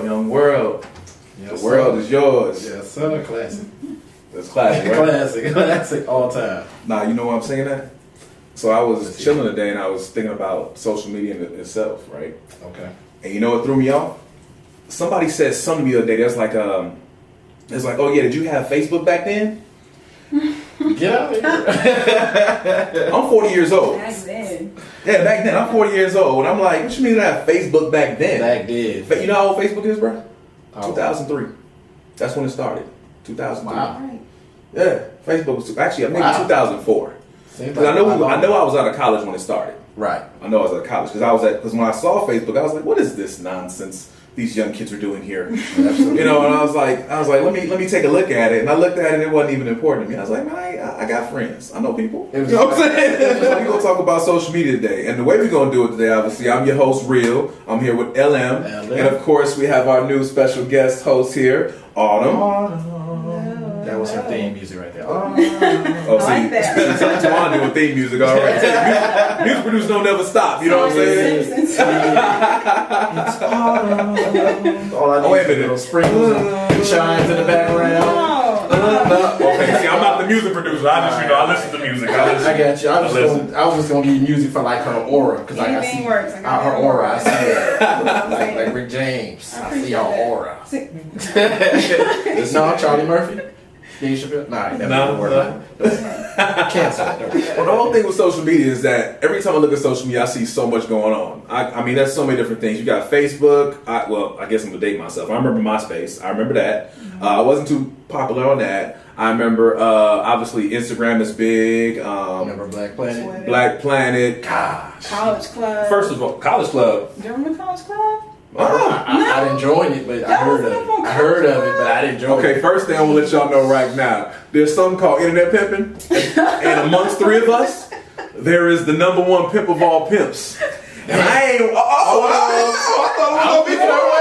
world, young world. Yes, The world sir. is yours. Yes, sir. Classic. That's classic, right? Classic, all time. Nah, you know why I'm saying that? So I was chilling today and I was thinking about social media in itself, right? Okay. And you know what threw me off? Somebody said something the other day that's like, it's like, oh yeah, did you have Facebook back then? Get out of here. I'm 40 years old. Back then. Yeah, back then. I'm 40 years old. And I'm like, what you mean I have Facebook back then? Back then. You know how old Facebook is, bro? Oh. 2003. That's when it started. 2003. Wow. Right. Yeah, Facebook was actually maybe Wow. 2004. Seems Because like I know I was out of college when it started. Right. I know I was out of college because when I saw Facebook, I was like, what is this nonsense these young kids are doing here? Absolutely. You know, and I was like, let me take a look at it. And I looked at it and it wasn't even important to me. I was like, man, I got friends. I know people. You know what I'm saying? We're going to talk about social media today. And the way we're going to do it today, obviously, I'm your host, Real. I'm here with LM. And of course, we have our new special guest host here, Autumn. That was her theme music right there. Oh, I like that. Twan doing theme music already. Music producers don't never stop. You know what I'm saying? Simpsons. All I need wait a is minute. little sprinkles and chimes in the background. Okay, see, I'm not the music producer. I just, I listen to music. I got you. I was just gonna give you music for like her aura because like I Anything see works. I got her that. aura. I see that. Okay. like Rick James. I I see appreciate your that. aura. See- No, Charlie Murphy. Dave Chappelle. Nah, never No. worry about it. Cancel it. Well, the whole thing with social media is that every time I look at social media, I see so much going on. I mean, there's so many different things. You got Facebook. I guess I'm gonna date myself. I remember MySpace. I remember that. I wasn't too popular on that. I remember, obviously, Instagram is big. Remember Black Planet? Twitter. Black Planet. Gosh. College Club. First of all, College Club. Do you remember College Club? I didn't join it, but I That heard wasn't of it. on I heard of it, but I didn't join Okay, it. first thing I'm gonna let y'all know right now. There's something called internet pimping, and amongst three of us, there is the number one pimp of all pimps. And I ain't. I thought it was gonna be Twan.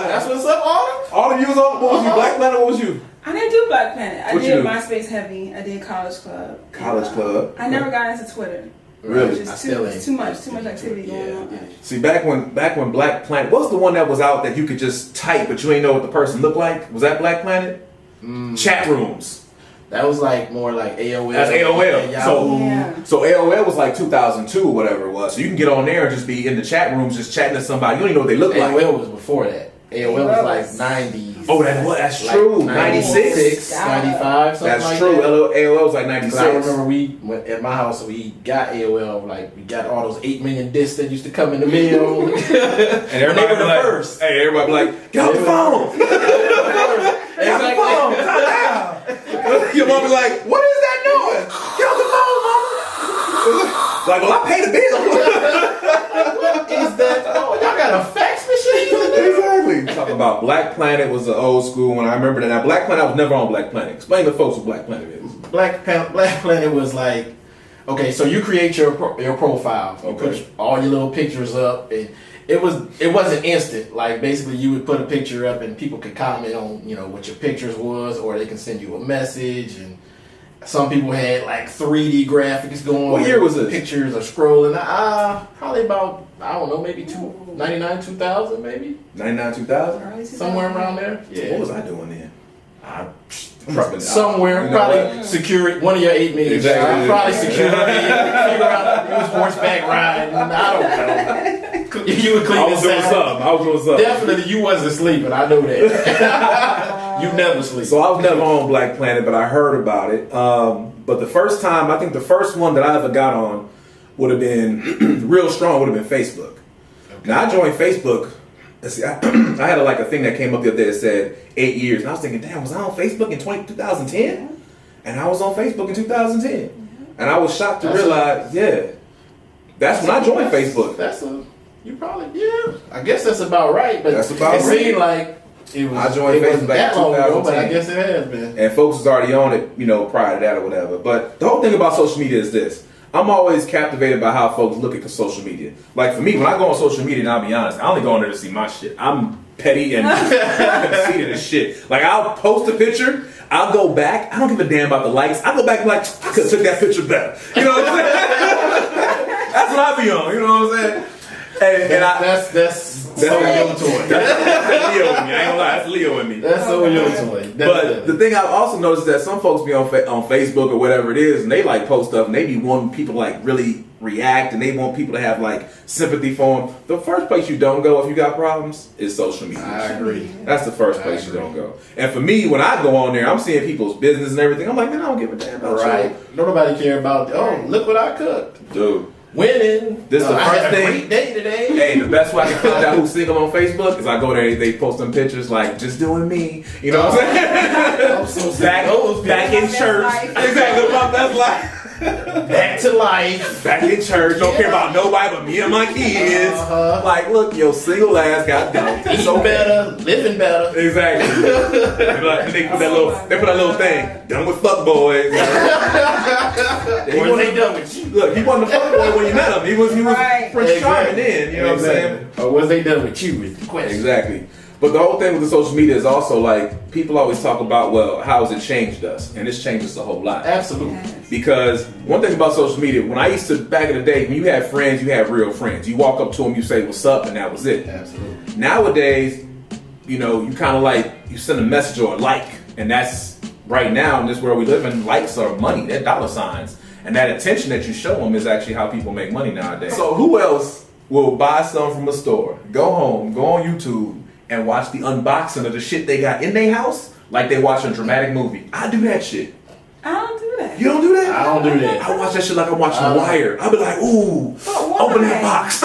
That's what's up, Autumn. All of you was on. What was you? Black Planet. What was you? I didn't do Black Planet. I What you did do? MySpace heavy. I did College Club. College Club. I never got into Twitter. Really? Just I still ain't. too much activity going on. See, back when Black Planet, what was the one that was out that you could just type, but you ain't know what the person looked like? Was that Black Planet? Chat rooms. That was like more like AOL. That's AOL. Yahoo. Yeah. So AOL was like 2002 or whatever it was. So you can get on there and just be in the chat rooms, just chatting to somebody. You don't even know what they look like. AOL was before that. AOL was like 90s. Oh, that's Like true. 96, 96. 95, something That's like true. that. AOL was like 'Cause 96. I remember we went at my house, we got AOL, like we got all those 8 million discs that used to come in the mail. And they everybody were be the like, first. hey, everybody be like, get off the phone. Get off the phone. Calm down. Your mom be like, what is that noise? Get off the phone, mama. Like, well, I paid the bill. What is that? Oh, y'all got a fax machine? Exactly. Talk about Black Planet was the old school one. I remember that. Now, Black Planet, I was never on Black Planet. Explain to folks what Black Planet is. Black Planet was like, okay, so you create your profile, you Okay. put all your little pictures up, and it wasn't instant. Like basically, you would put a picture up, and people could comment on what your pictures was, or they can send you a message. And some people had like 3D graphics going. What year was this? Pictures are scrolling. Probably about maybe 99, 2000, maybe 99, 2000? Early 2000. somewhere around there. Yeah. What was I doing then? Somewhere, You know probably what? security. One of your 8 million. Exactly. Probably security. Figure out it was horseback riding. I don't know. You would clean I was this doing out. something. I was doing something. Definitely, you wasn't sleeping. I know that. You never sleep. So I was never on Black Planet, but I heard about it. But the first time, I think the first one that I ever got on would have been real strong. Would have been Facebook. Okay. Now I joined Facebook. See, I had a thing that came up the other day that said 8 years, and I was thinking, damn, was I on Facebook in 2010? And I was on Facebook in 2010, and I was shocked to realize, that's when I joined Facebook. I guess that's about right. But That's about it right. seemed like it was. I joined it wasn't Facebook back that in long ago, but 2010. I guess it has been. And folks was already on it, prior to that or whatever. But the whole thing about social media is this. I'm always captivated by how folks look at social media. Like for me, when I go on social media, and I'll be honest, I only go on there to see my shit. I'm petty and conceited as shit. Like I'll post a picture, I'll go back, I don't give a damn about the likes. I go back and like, I could have took that picture better. You know what I'm saying? That's what I be on, you know what I'm saying? That's so your toy. That's Leo in me. I ain't gonna lie, that's Leo in me. That's so your toy. But the thing I've also noticed is that some folks be on Facebook or whatever it is, and they like post stuff, and they be wanting people to like really react, and they want people to have like sympathy for them. The first place you don't go if you got problems is social media. I agree. That's the first place you don't go. And for me, when I go on there, I'm seeing people's business and everything. I'm like, man, I don't give a damn about Right. you. Don't nobody care about. Oh, look what I cooked. Dude. Winning. This is the I first had a thing. great day today. Hey, the best way I can find out who's single on Facebook is I go there, they post them pictures like, just doing me. You know what I'm saying? I'm so sick. Back in church. Life. Exactly, about that's life. Back to life. Back in church, don't care about nobody but me and my kids. Like, look, your single ass got done. Eating So better, living better. Exactly. They put that little thing. Done with fuck boys. What are they done with you? Look, he wasn't a fuck boy when you met him. He was Right. Prince Charming then. You know what I'm saying? Or was they done with you? Is the question. Exactly. But the whole thing with the social media is also like people always talk about, well, how has it changed us? And it's changed us a whole lot. Absolutely. Because one thing about social media, when I used to, back in the day, when you had friends, you had real friends. You walk up to them, you say, what's up, and that was it. Absolutely. Nowadays, you know, you kind of like, you send a message or a like, and that's, right now, in this world we live in, likes are money, they're dollar signs. And that attention that you show them is actually how people make money nowadays. So who else will buy something from a store, go home, go on YouTube, and watch the unboxing of the shit they got in their house like they watching a dramatic movie? I do that shit. I don't do that. You don't do that? I don't do that. I watch that shit like I'm watching The Wire. I'll be like, ooh, open that box.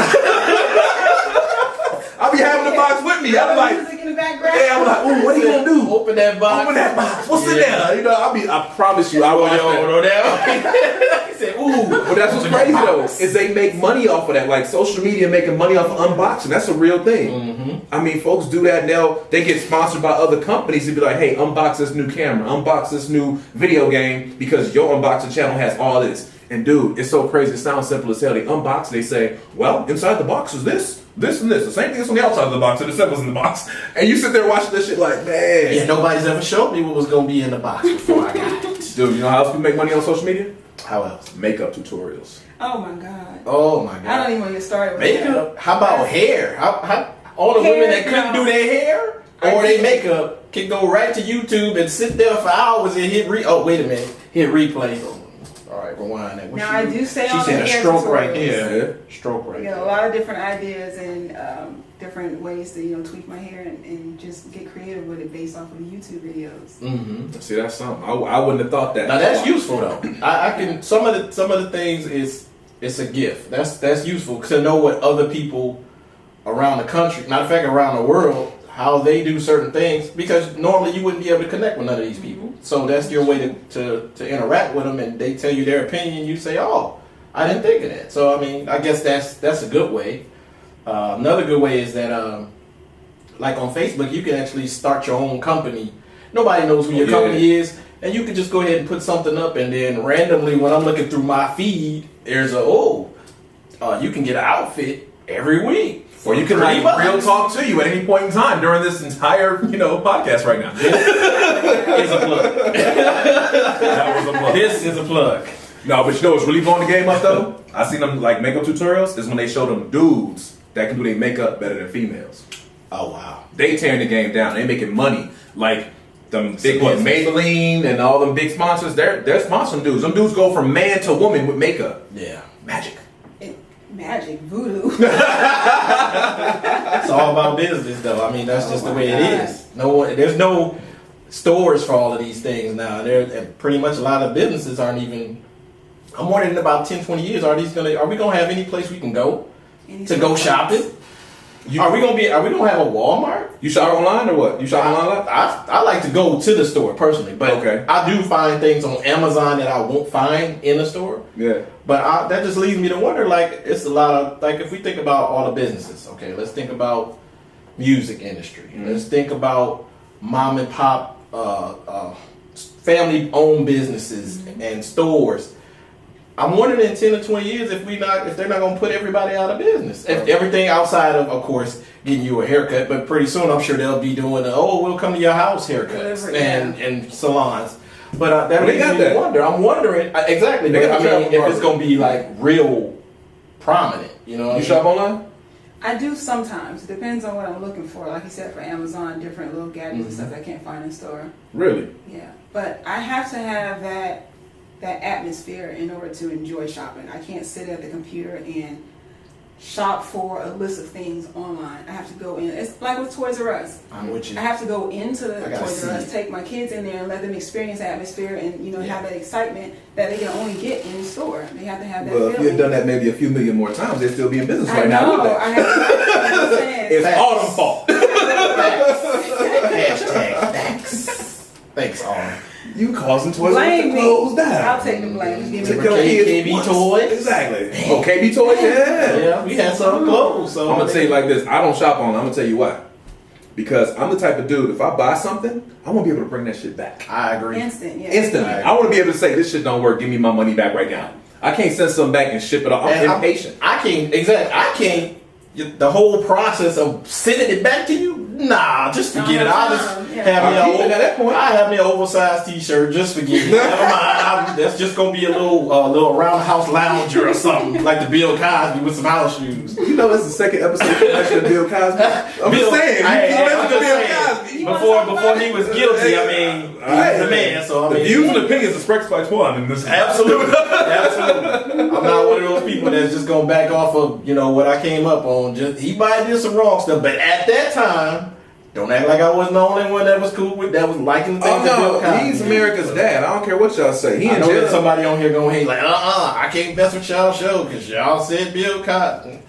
I'll be having the box with me. I'll be like, music in the background. yeah, I'm like, ooh, what are you gonna do? Open that box. Open that box. What's in there? You know, I promise you, I watch that. He said, ooh. But that's what's crazy though, is they make money off of that. Like social media making money off of unboxing. That's a real thing. Mm-hmm. I mean, folks do that now. They get sponsored by other companies to be like, hey, unbox this new camera, unbox this new video game because your unboxing channel has all this. And dude, it's so crazy. It sounds simple as hell. They unbox, they say, well, inside the box is this, this, and this. The same thing that's on the outside of the box, and the symbols in the box. And you sit there watching this shit like, man. Yeah, nobody's ever showed me what was gonna be in the box before I got it. Dude, you know how else people make money on social media? How else? Makeup tutorials. Oh my god. Oh my god. I don't even want to get started with that. Makeup? How about hair? How all the women that couldn't do their hair or their makeup can go right to YouTube and sit there for hours and hit oh wait a minute, hit replay. All right, rewind that. Now I do say she all said the a hair stroke tutorials. right there. Yeah. Stroke right I get a there. lot of different ideas and different ways to tweak my hair and just get creative with it based off of the YouTube videos. Mm-hmm. See, that's something. I wouldn't have thought that. Now that's useful though. I can some of the things is it's a gift. That's useful to know what other people around the country, matter of fact around the world, how they do certain things, because normally you wouldn't be able to connect with none of these people. So that's your way to interact with them, and they tell you their opinion. You say, "Oh, I didn't think of that." So I mean, I guess that's a good way. Another good way is that, like on Facebook, you can actually start your own company. Nobody knows who your company is, and you can just go ahead and put something up, and then randomly, when I'm looking through my feed, there's you can get an outfit every week. Or you can like real talk to you at any point in time during this entire, podcast right now. It's a plug. That was a plug. This is a plug. No, but you know what's really blowing the game up though? I seen them like makeup tutorials is when they show them dudes that can do their makeup better than females. Oh wow. They tearing the game down. They making money. Like them big ones, Maybelline and all them big sponsors, they're sponsoring dudes. Them dudes go from man to woman with makeup. Yeah. Magic. Magic, voodoo. It's all about business, though. I mean, that's just the way it is. There's no stores for all of these things now. And pretty much a lot of businesses aren't even. I'm wondering in about 10, 20 years, are we gonna have any place we can go to go shopping? Are we gonna have a Walmart? You shop online or what? You shop online? I like to go to the store personally, but okay. I do find things on Amazon that I won't find in the store. Yeah. But that just leads me to wonder, like, it's a lot of, like, if we think about all the businesses, okay, let's think about music industry. Mm-hmm. Let's think about mom and pop, family-owned businesses and stores. I'm wondering in 10 or 20 years if they're not going to put everybody out of business. If everything outside of course, getting you a haircut, but pretty soon I'm sure they'll be doing we'll come to your house haircuts and salons. But that makes me wonder. I'm wondering exactly. But I mean, if it's going to be like real prominent, You shop online? I do sometimes. It depends on what I'm looking for. Like you said, for Amazon, different little gadgets and stuff I can't find in store. Really? Yeah, but I have to have that atmosphere in order to enjoy shopping. I can't sit at the computer and shop for a list of things online. I have to go in. It's like with Toys R Us. I'm with you. I have to go into the I gotta Toys R see Us, it. take my kids in there, and let them experience the atmosphere, and have that excitement that they can only get in the store. They have to have that. Well, if you had done that maybe a few million more times, they'd still be in business right now. With that. I have It's Autumn fault. Hashtag thanks. Thanks, Autumn. You causing Toys R Us Blame to me. close down. I'll take the blame. Just give me Take your kids KB once. Toys. Exactly. Oh, KB Toys, yeah. Yeah, we had some clothes. So I'm gonna tell you like this. I don't shop on. I'm gonna tell you why. Because I'm the type of dude. If I buy something, I want to be able to bring that shit back I agree. instant. Yeah. instantly. I want to be able to say this shit don't work. Give me my money back right now. I can't send something back and ship it off. I'm And impatient. I can't. Exactly. I can't. The whole process of sending it back to you. Nah, just forget it. I'll just have me I'll keep it at that point. I have me an oversized T-shirt. Just forget it. Never mind. That's just gonna be a little roundhouse lounger or something like the Bill Cosby with some house shoes. You know, this is the second episode of Bill Cosby. I'm just saying. I'm just Bill saying. Cosby. Before he was guilty, I mean, he was the man. So I The mean, views and opinions expressed by Twan in this. absolutely, absolutely. I'm not one of those people that's just gonna back off of what I came up on. Just he might have did some wrong stuff, but at that time, don't act like I wasn't the only one that was cool with that was liking the things that Bill Oh Cosby no, he's did. America's dad. I don't care what y'all say. He I in know jail. there's somebody on here going hate like, I can't mess with y'all show because y'all said Bill Cosby.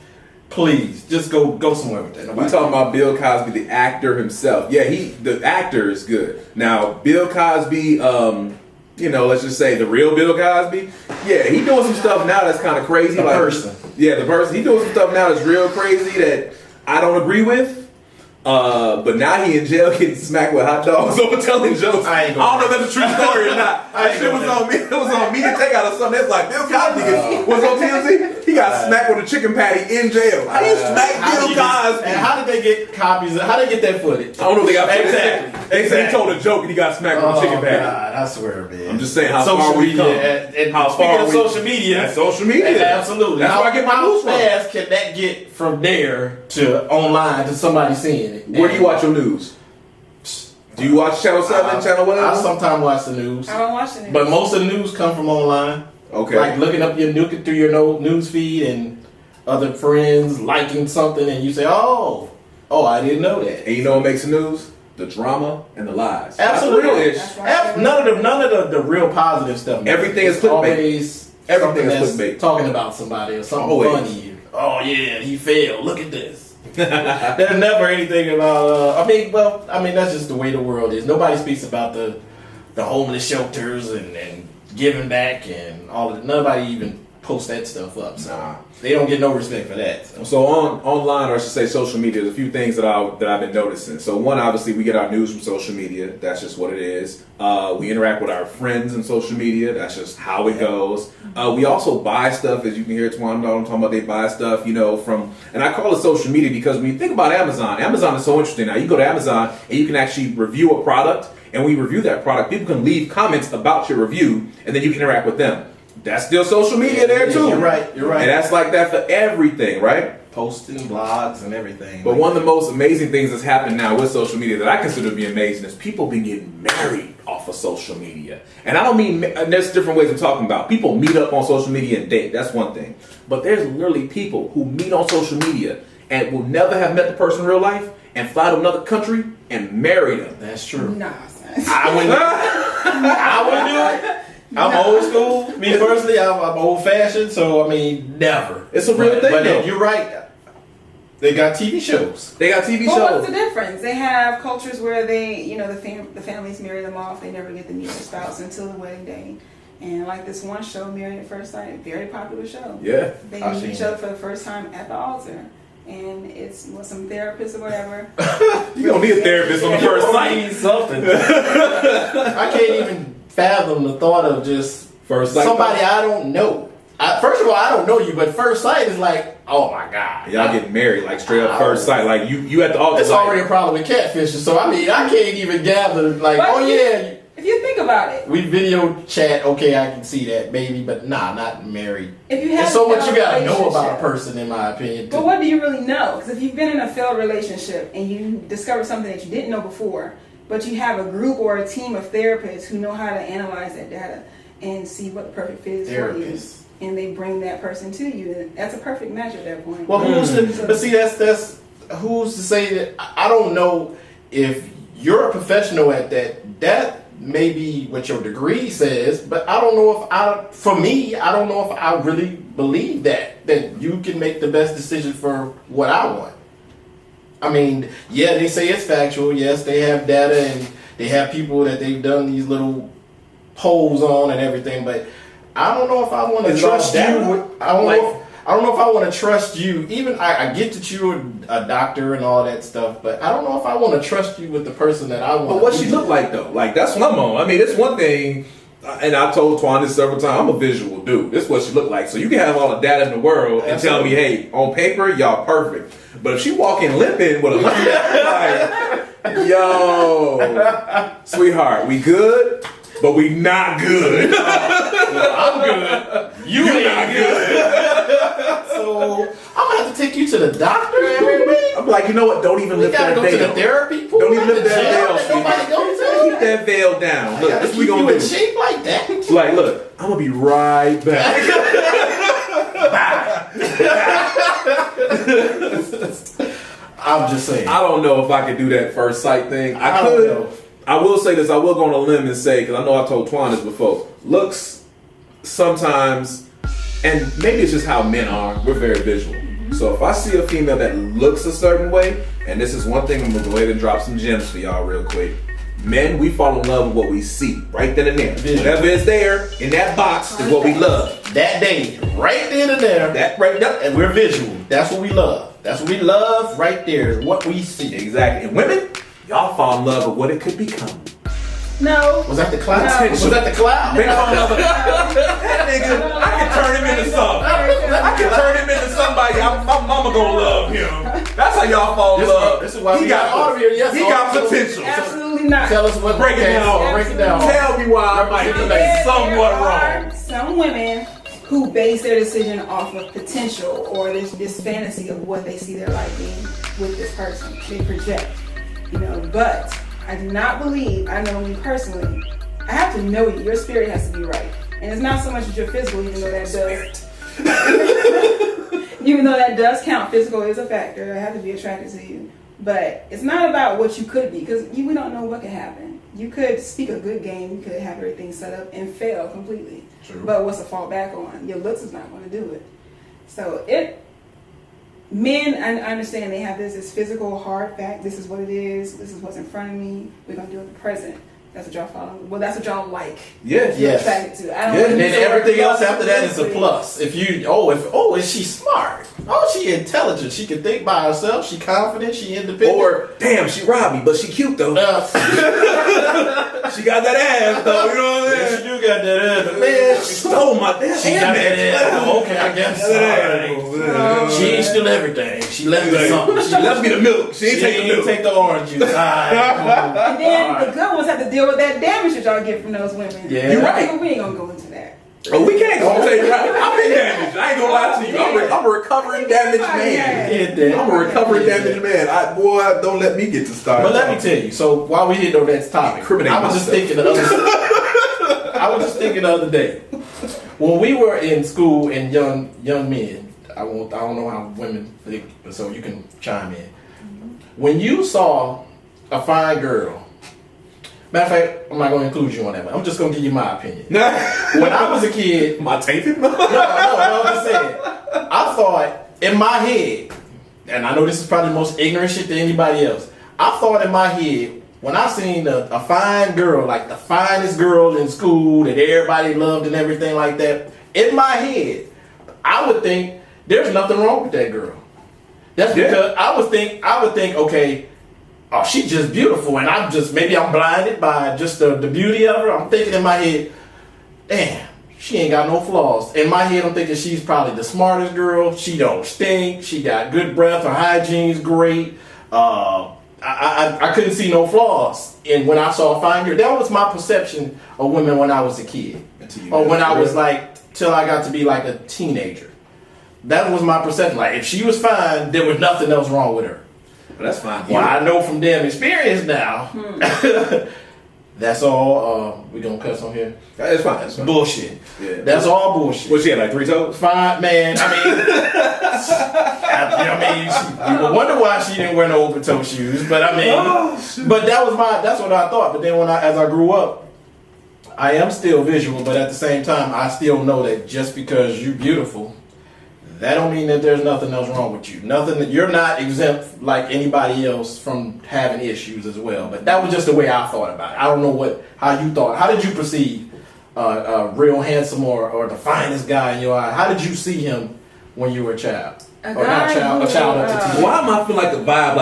Please, just go somewhere with that. We Nobody talking about Bill Cosby, the actor himself. Yeah, the actor is good. Now, Bill Cosby, let's just say the real Bill Cosby. Yeah, he doing some stuff now that's kind of crazy. The person. Yeah, the person. He doing some stuff now that's real crazy that I don't agree with. But now he in jail getting smacked with hot dogs over telling jokes. I don't know if that's a true story or not. That shit was on me. It was on media takeout or something. It's like Bill Cosby was on TMZ. He got smacked with a chicken patty in jail. How do you smack Bill Cosby? And how did they get copies? How did they get that footage? I don't know if they got Exactly. They said he told a joke and he got smacked with a chicken patty. God, I swear, man. I'm just saying how social far we media, come. And How speaking far of we- social media, That's social media. absolutely. That's where I get my news How from. fast can that get from there to online to somebody seeing it? Where do you watch your news? Do you watch Channel 7, Channel whatever? I sometimes watch the news, I don't watch the news. but most of the news come from online. Okay. Like looking through your news feed and other friends liking something, and you say, "Oh, I didn't know that." And you know what makes the news? The drama and the lies. Absolutely. That's the real ish. That's right. None of the real positive stuff. Everything is It's clickbait. always Everything something is that's clickbait. talking about somebody or something Always. funny. Oh yeah, he failed. Look at this. There's never anything about. That's just the way the world is. Nobody speaks about the homeless shelters and giving back and all of it. Nobody even posts that stuff up. So Nah. they don't get no respect for that. So. So online, or I should say social media, there's a few things that I've been noticing. So one, obviously, we get our news from social media. That's just what it is. We interact with our friends in social media. That's just how it goes. We also buy stuff, as you can hear Twan talking about. They buy stuff, from, and I call it social media because when you think about Amazon is so interesting. Now you go to Amazon and you can actually review a product, and when you review that product, people can leave comments about your review, and then you can interact with them. That's still social media there too. You're right. And that's like that for everything, right? Posting blogs and everything. But one of the most amazing things that's happened now with social media that I consider to be amazing is people been getting married off of social media. And I don't mean, and there's different ways of talking about. People meet up on social media and date. That's one thing. But there's literally people who meet on social media and will never have met the person in real life and fly to another country and marry them. That's true. Nah, son. I wouldn't do it. I'm old school. Me personally, I'm old fashioned, so never. It's a real thing, But though. you're right. They got TV shows. They got TV But shows. what's the difference? They have cultures where they, the families marry them off. They never get to meet their spouse until the wedding day. And like this one show, Married at First Sight, very popular show. Yeah. They I've meet seen each it. other for the first time at the altar. And it's some therapist or whatever. You don't need a therapist on the first I sight. need something. I can't even fathom the thought of just First sight. somebody I don't know. First of all, I don't know you, but first sight is like, oh my god, Y'all get married like straight up first sight. Like you at the altar. It's like, already a problem with catfishing, so I can't even gather like, But oh yeah. If you think about it. We video chat, okay, I can see that, maybe, but nah, not married. If you have There's so much you gotta know about a relationship. person, in my opinion. But what do you really know? Because if you've been in a failed relationship and you discover something that you didn't know before, but you have a group or a team of therapists who know how to analyze that data and see what the perfect fit is for you, and they bring that person to you, then that's a perfect match at that point. Well, who's to, but see, that's who's to say that? I don't know if you're a professional at that. That may be what your degree says, but I don't know if for me, I don't know if I really believe that you can make the best decision for what I want. I mean, yeah, they say it's factual. Yes, they have data and they have people that they've done these little polls on and everything, but I don't know if I want to trust you. I don't know if I want to trust you. Even I get that you're a doctor and all that stuff, but I don't know if I want to trust you with the person that I want. But what she look like though? Like that's what I'm on. I mean, it's one thing, and I told Twan this several times. I'm a visual dude. This is what she look like. So you can have all the data in the world and tell me, hey, on paper, y'all perfect. But if she walk in limping with a like, yo, sweetheart, we good, but we not good. Well, I'm good. You ain't not good. So I'm gonna have to take you to the doctor every week. I'm like, you know what? Don't even lift that veil. We gotta go to the therapy pool. Don't even lift that veil. That nobody goes to. Keep that veil down. Look, this we gonna do. do. In shape like that. Like, look, I'm gonna be right back. I'm just saying. I don't know if I could do that first sight thing. I don't could. know. I will say this. I will go on a limb and say, because I know I told Twan this before. Looks sometimes, and maybe it's just how men are. We're very visual. So if I see a female that looks a certain way, and this is one thing, I'm gonna go ahead and drop some gems for y'all real quick. Men, we fall in love with what we see right then and there. Whatever is there in that box is what we love. That day, right then and there. That right there, and we're visual. That's what we love. That's what we love right there. What we see. Exactly. And women, y'all fall in love with what it could become. No. Was that the cloud? No. Was that the cloud? They fall in love with that nigga. I can turn him into something. I can turn him into somebody. My mama gonna love him. That's how y'all fall in love. This is why he got yes, he got potential. Absolutely not. Tell us what. Break it down. Break it down. Tell me why I might be somewhat There are wrong. some women who base their decision off of potential or this fantasy of what they see their life being with this person. They project, but I do not believe, I know me personally, I have to know you. Your spirit has to be right. And it's not so much as your physical, even though that does count. Physical is a factor. I have to be attracted to you. But it's not about what you could be, because we don't know what could happen. You could speak a good game, you could have everything set up and fail completely. True. But what's to fall back on? Your looks is not going to do it. So men, I understand they have this physical hard fact. This is what it is. This is what's in front of me. We're going to do it in the present. That's what y'all follow. Well, that's what y'all like. Yes. You're attracted to. I don't And then use the word everything else plus after that is a physically. plus. If is she smart? Oh, she intelligent. She can think by herself. She confident. She independent. Or damn, she robbed me, but she cute though. She got that ass though. You know what I'm saying? She do got that ass, but Man, she stole my damn she got that ass. Oh, okay, I guess. Alright. She ain't still everything. She left me something. She left me the milk. She ain't take the milk. Take the orange juice. And then the good ones have to deal with that damage that y'all get from those women. Yeah. You're right. We ain't gonna go into that. Oh, we can't go take it out. I've been damaged. I ain't gonna lie to you. I'm a recovering damaged man. I'm a recovering damaged man. Boy, don't let me get to start. But let me tell you. So while we hit on that topic, I was just thinking the other day when we were in school and young men. I don't know how women think, so you can chime in. When you saw a fine girl. Matter of fact, I'm not going to include you on that one. I'm just going to give you my opinion. When I was a kid... My tainted? No, I'm just saying. I thought in my head, and I know this is probably the most ignorant shit to anybody else, I thought in my head, when I seen a fine girl, like the finest girl in school that everybody loved and everything like that, in my head, I would think, there's nothing wrong with that girl. That's because I would think, okay, oh, she's just beautiful, and maybe I'm blinded by just the beauty of her. I'm thinking in my head, damn, she ain't got no flaws. In my head, I'm thinking she's probably the smartest girl. She don't stink. She got good breath. Her hygiene's great. I couldn't see no flaws. And when I saw Fine Girl, that was my perception of women when I was a kid. Or when I was like, till I got to be like a teenager. That was my perception. Like, if she was fine, there was nothing else wrong with her. Well, that's fine. Well, I know from damn experience now. That's all. We gonna cuss on here? It's fine. It's fine. Bullshit. Yeah. That's all bullshit. What she had, like 3 toes? Fine, man. I mean, you would wonder why she didn't wear no open toe shoes. But I mean, but that's what I thought. But then as I grew up, I am still visual. But at the same time, I still know that just because you're beautiful, that don't mean that there's nothing else wrong with you. You're not exempt like anybody else from having issues as well. But that was just the way I thought about it. I don't know how you thought. How did you perceive a real handsome or the finest guy in your eye? How did you see him when you were a child? A child up to teen. Why am I feel like a vibe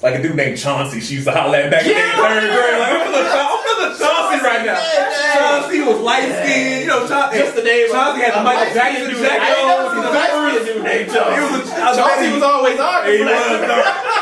like a dude named Chauncey? She used to holler at back in 3rd grade. Like, I'm feeling Chauncey right now. Chauncey was light skinned, Chauncey. Just the name. Chauncey had the Michael Jackson jacket on. He was a light skinned dude named Chauncey. Chauncey was always arguing. He was,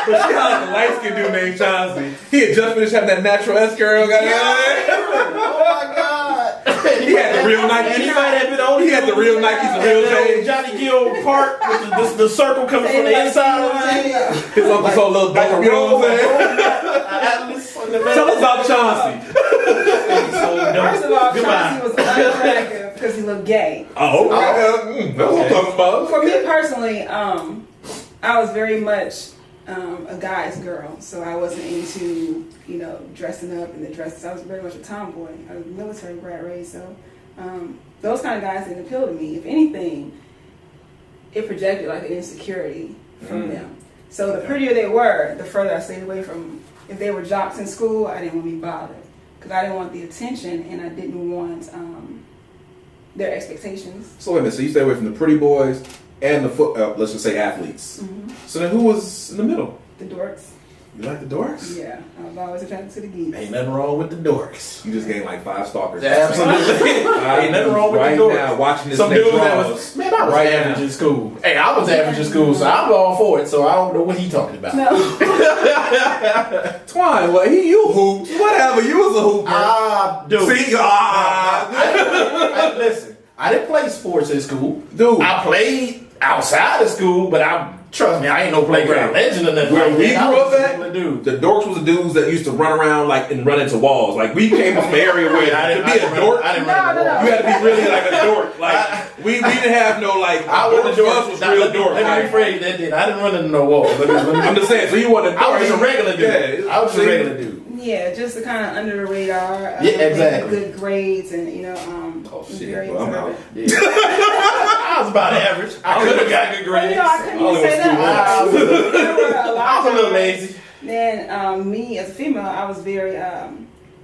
but she hollered at the light skinned dude named Chauncey. He had just finished having that natural S curl. Oh my God. He had the real Nikes. He might have been on. He had the real Nikes, the real J's. Johnny Gill Park with the circle coming from the inside of the His uncle saw a little dope. You know what I'm saying? Tell us about Chauncey. First of all, Chauncey was unattractive because he looked gay. Oh, okay. That's what I'm talking about. For me personally, I was very much a guy's girl, so I wasn't into dressing up in the dresses. I was very much a tomboy. I was military brat raised, so those kind of guys didn't appeal to me. If anything, it projected like an insecurity from them. So the prettier they were, the further I stayed away from. If they were jocks in school, I didn't want to be bothered because I didn't want the attention and I didn't want their expectations. So wait a minute. So you stay away from the pretty boys and the let's just say athletes. Mm-hmm. So then who was in the middle? The dorks. You like the dorks? Yeah, I was always attracted to the geeks. Ain't nothing wrong with the dorks. You just gained like 5 stalkers. Absolutely. Ain't nothing wrong with right the dorks. now watching this Some next dudes that Raws. was, man, I was Right average now. in school. Hey, I was average in school, so I'm all for it. So I don't know what he talking about. No. Twine, well, you hooped. Whatever, you was a hooper. Dude. See, Listen, I didn't play sports in school. Dude. I played outside of school, but trust me, I ain't no playground legend or nothing. Where like we that. grew up at, Dude. the dorks was the dudes that used to run around and run into walls. Like we came from an area where to be a dork, I didn't run into walls. you had to be really like a dork. Like we didn't have no I was a dork. was real dork. Let me rephrase that. Then I didn't run into no walls. I'm just saying. So you want a dork? I was a regular dude. Yeah, I was a regular dude. Yeah, just the kind of under the radar. Yeah, exactly. Good grades and Oh shit! very Well, I'm out. observant. Yeah. I was about average. I could have got good grades. I couldn't Only even say was that. There were a lot I was a little of lazy. Then me as a female, I was very,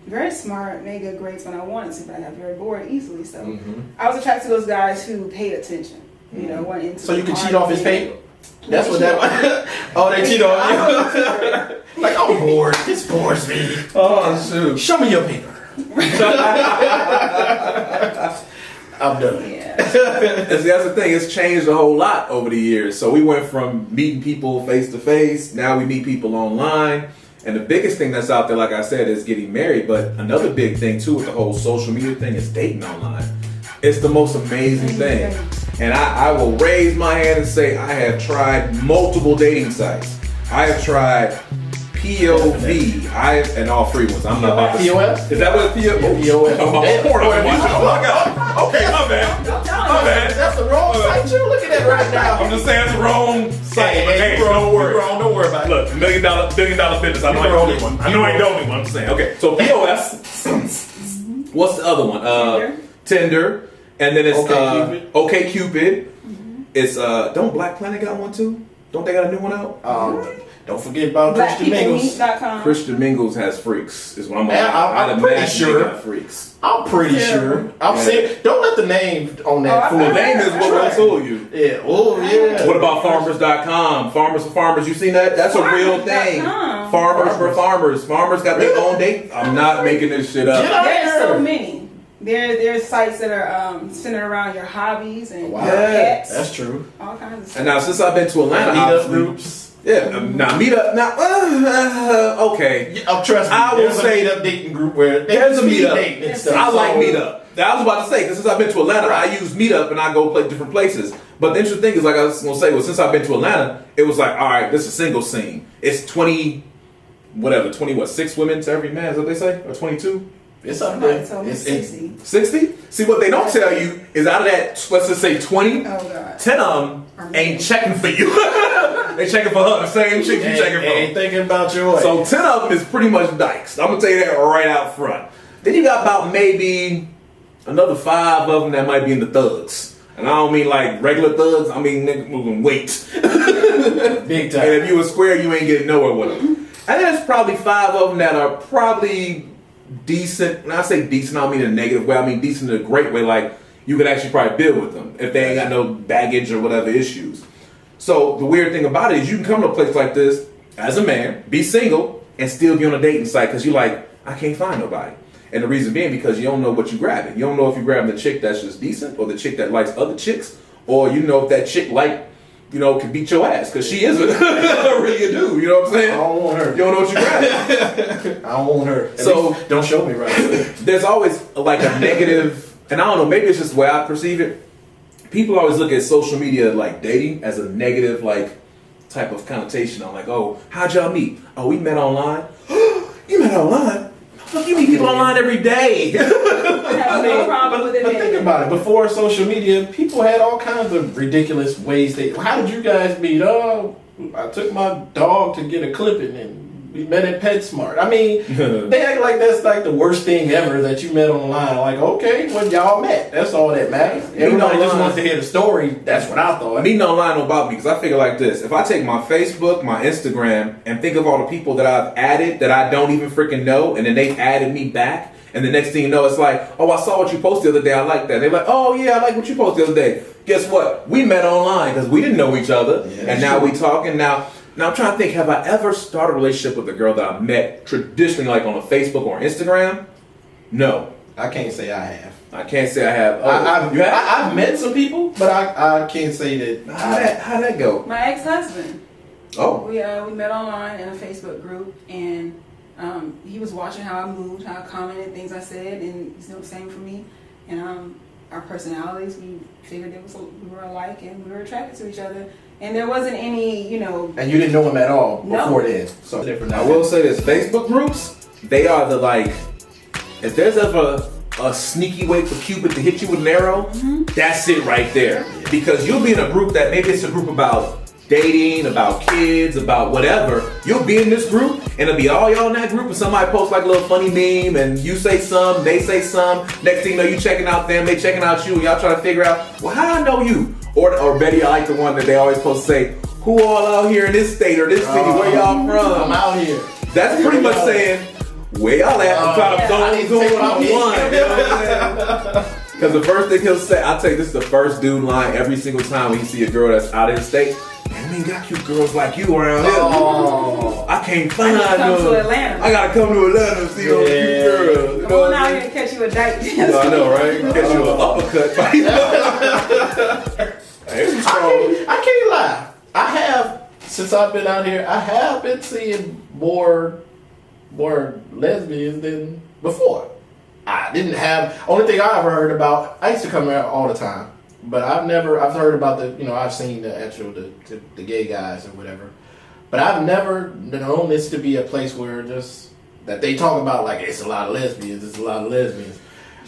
very smart, made good grades when I wanted to, but I got very bored easily. So I was attracted to those guys who paid attention. Weren't into. So you can cheat off his paper? That's what that. Oh, they cheat on you. Like, I'm bored. This bores me. Oh shoot! Show me your paper. I'm done. Yeah. And see, that's the thing. It's changed a whole lot over the years. So we went from meeting people face to face. Now we meet people online. And the biggest thing that's out there, like I said, is getting married. But another big thing too with the whole social media thing is dating online. It's the most amazing thing. And I will raise my hand and say I have tried multiple dating sites. I have tried POV. and all free ones. I'm not about to. POS? Is that what POS? Yeah, POS. Oh my God. Okay, my bad. My bad. That's the wrong site you're looking at right now. I'm just saying it's the wrong site. Hey, Don't worry. Don't worry about it. Look, $1 billion business. I know I ain't the only one. I know I ain't the only one. I'm just saying. Okay, so POS. What's the other one? Tinder. And then it's OkCupid. It's don't Black Planet got one too? Don't they got a new one out? Don't forget about Christian Mingles. Christian Mingles has freaks. Is what I'm. I'm pretty sure. Got freaks. I'm pretty sure. I'm saying, don't let the name on that fool. The name is what will fool you. Yeah. Oh yeah. What about farmers.com? Farmers for Farmers. You seen that? That's a real thing. Farmers for Farmers. Farmers got their own date. I'm not making this shit up. There's so many. There's sites that are centered around your hobbies and your pets. That's true. All kinds of stuff. And now since I've been to Atlanta, Meetup groups. Yeah, now meet up. Now, okay. Trust me. I will say a meetup dating group where there's a meetup. dating and stuff. I like meetup. I was about to say because since I've been to Atlanta, I use meetup and I go play different places. But the interesting thing is, like I was gonna say, was since I've been to Atlanta, it was like, all right, this is a single scene. It's 20, whatever, 6 women to every man. Is that what they say, or 22? It's up there. So it's 60. 60? See, what they don't tell you is out of that, let's just say 20, Oh, God. 10 of them ain't checking for you. They checking for her, the same chick you checking for. Ain't thinking about your way. So 10 of them is pretty much dykes. I'm going to tell you that right out front. Then you got about maybe another 5 of them that might be in the thugs. And I don't mean like regular thugs, I mean niggas moving weight. Big time. And if you a square, you ain't getting nowhere with them. And there's probably 5 of them that are probably decent. When I say decent, I don't mean in a negative way. I mean decent in a great way. Like you could actually probably build with them if they ain't got no baggage or whatever issues. So the weird thing about it is you can come to a place like this as a man, be single, and still be on a dating site because you're like, I can't find nobody. And the reason being because you don't know what you're grabbing. You don't know if you're grabbing the chick that's just decent or the chick that likes other chicks, or you know if that chick can beat your ass because she is really a dude. You know what I'm saying? I don't want her. You don't know what you're grabbing. I don't want her. At So least don't show me right. There's always like a negative, and I don't know, maybe it's just the way I perceive it. People always look at social media like dating as a negative like type of connotation. I'm like, oh, how'd y'all meet? Oh, we met online. You met online? Look, you meet people online every day. I have no problem with it. But think about it. Before social media, people had all kinds of ridiculous ways. How did you guys meet? Oh, I took my dog to get a clipping and we met at PetSmart. I mean, they act like that's like the worst thing ever that you met online. Like, okay, well, y'all met. That's all that matters. Everybody just wants to hear the story. That's what I thought. Meeting online don't bother me because I figure like this. If I take my Facebook, my Instagram, and think of all the people that I've added that I don't even freaking know, and then they've added me back, and the next thing you know, it's like, oh, I saw what you posted the other day. I like that. They're like, oh, yeah, I like what you posted the other day. Guess what? We met online because we didn't know each other, and now we talking. Now I'm trying to think, have I ever started a relationship with a girl that I met traditionally like on a Facebook or Instagram? No. I can't say I have. I can't say I have. Oh, I've met some people, but I can't say that. How'd that go? My ex-husband. Oh. We met online in a Facebook group, and he was watching how I moved, how I commented, things I said, and he's doing the same for me. And our personalities, we figured we were alike, and we were attracted to each other. And there wasn't any, And you didn't know him at all before then. So different. I will say this: Facebook groups, they are the if there's ever a sneaky way for Cupid to hit you with an arrow, that's it right there. Because you'll be in a group that maybe it's a group about dating, about kids, about whatever. You'll be in this group, and it'll be all y'all in that group, and somebody posts like a little funny meme, and you say some, they say some. Next thing you know, you checking out them, they checking out you, and y'all trying to figure out, well, how do I know you? Or Betty, I like the one that they always supposed to say, who all out here in this state or this city, where y'all from? I'm out here. That's pretty much saying, where y'all at? I'm trying to throw what I want. You know what I'm saying? Because the first thing he'll say, I'll tell you, this is the first dude line every single time when you see a girl that's out of the state. Man, we ain't got cute girls like you around here. Oh. I can't find I them. to Atlanta. I gotta come to Atlanta to see those cute girls. Come on out here and catch you a date. I know, right? Catch you an uppercut. I can't lie. I have, since I've been out here, I have been seeing more lesbians than before. I didn't have, only thing I ever heard about, I used to come out all the time, but I've heard about I've seen the actual, the gay guys or whatever, but I've never known this to be a place where that they talk about like, it's a lot of lesbians,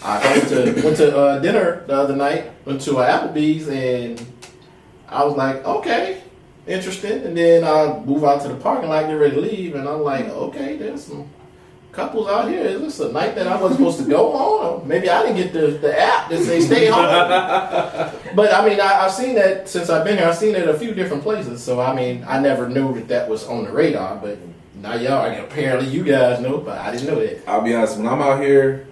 I went to dinner the other night, went to Applebee's, and I was like, okay, interesting. And then I move out to the parking lot, get ready to leave, and I'm like, okay, there's some couples out here. Is this a night that I wasn't supposed to go on? Or maybe I didn't get the app that say stay home. But I mean, I've seen that since I've been here. I've seen it at a few different places. So I mean, I never knew that was on the radar, but now apparently you guys know, but I didn't know that. I'll be honest, when I'm out here,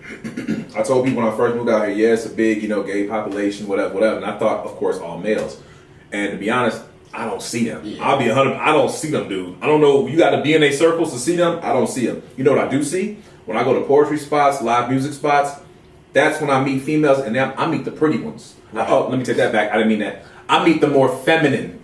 I told people when I first moved out here, yeah, it's a big, gay population, whatever. And I thought, of course, all males. And to be honest, I don't see them. Yeah. I'll be 100. I don't see them, dude. I don't know. You got to be in their circles to see them. I don't see them. You know what I do see? When I go to poetry spots, live music spots, that's when I meet females, and then I meet the pretty ones. Right. Oh, let me take that back. I didn't mean that. I meet the more feminine